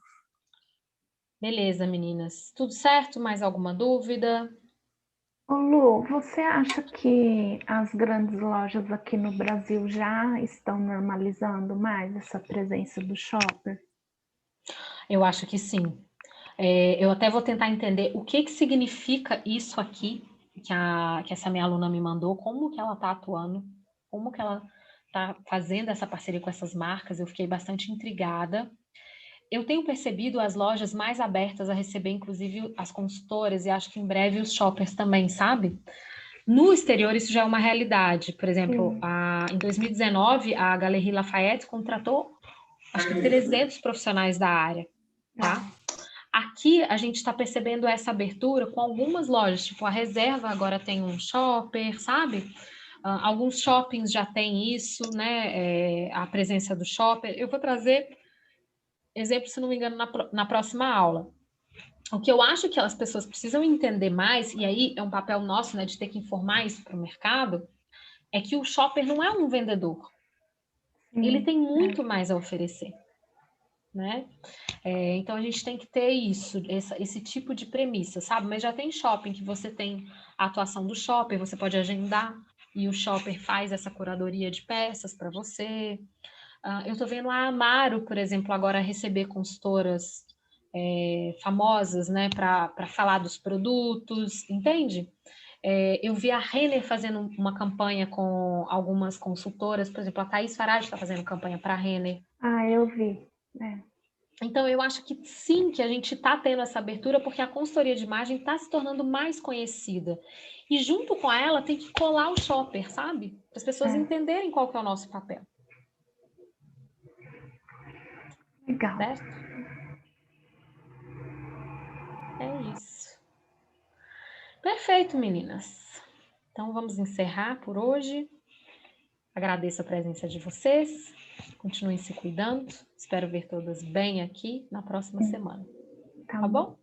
Beleza, meninas. Tudo certo? Mais alguma dúvida? Ô Lu, você acha que as grandes lojas aqui no Brasil já estão normalizando mais essa presença do shopper? Eu acho que sim. Eu até vou tentar entender o que significa isso aqui, que essa minha aluna me mandou, como que ela está atuando, como que ela está fazendo essa parceria com essas marcas. Eu fiquei bastante intrigada. Eu tenho percebido as lojas mais abertas a receber, inclusive, as consultoras, e acho que em breve os shoppers também, sabe? No exterior, isso já é uma realidade. Por exemplo, em 2019, a Galerie Lafayette contratou, acho que 300 profissionais da área, tá? Aqui, a gente está percebendo essa abertura com algumas lojas, tipo a Reserva agora tem um shopper, sabe? Alguns shoppings já têm isso, né? A presença do shopper. Eu vou trazer exemplo, se não me engano, na próxima aula. O que eu acho que as pessoas precisam entender mais, e aí é um papel nosso, né, de ter que informar isso para o mercado, é que o shopper não é um vendedor. Ele tem muito mais a oferecer, né? Então, a gente tem que ter esse tipo de premissa, sabe? Mas já tem shopping que você tem a atuação do shopper, você pode agendar, e o shopper faz essa curadoria de peças para você. Eu estou vendo a Amaro, por exemplo, agora receber consultoras famosas, né, para falar dos produtos, entende? Eu vi a Renner fazendo uma campanha com algumas consultoras, por exemplo, a Thaís Farage está fazendo campanha para a Renner. Ah, eu vi. Então, eu acho que sim, que a gente está tendo essa abertura, porque a consultoria de imagem está se tornando mais conhecida. E junto com ela tem que colar o shopper, sabe? Para as pessoas entenderem qual que é o nosso papel. Legal. Certo? É isso. Perfeito, meninas. Então, vamos encerrar por hoje. Agradeço a presença de vocês. Continuem se cuidando. Espero ver todas bem aqui na próxima semana. Tá bom?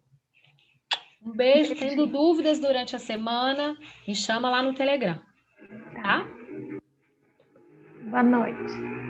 Um beijo. Tendo dúvidas durante a semana, me chama lá no Telegram. Tá? Boa noite.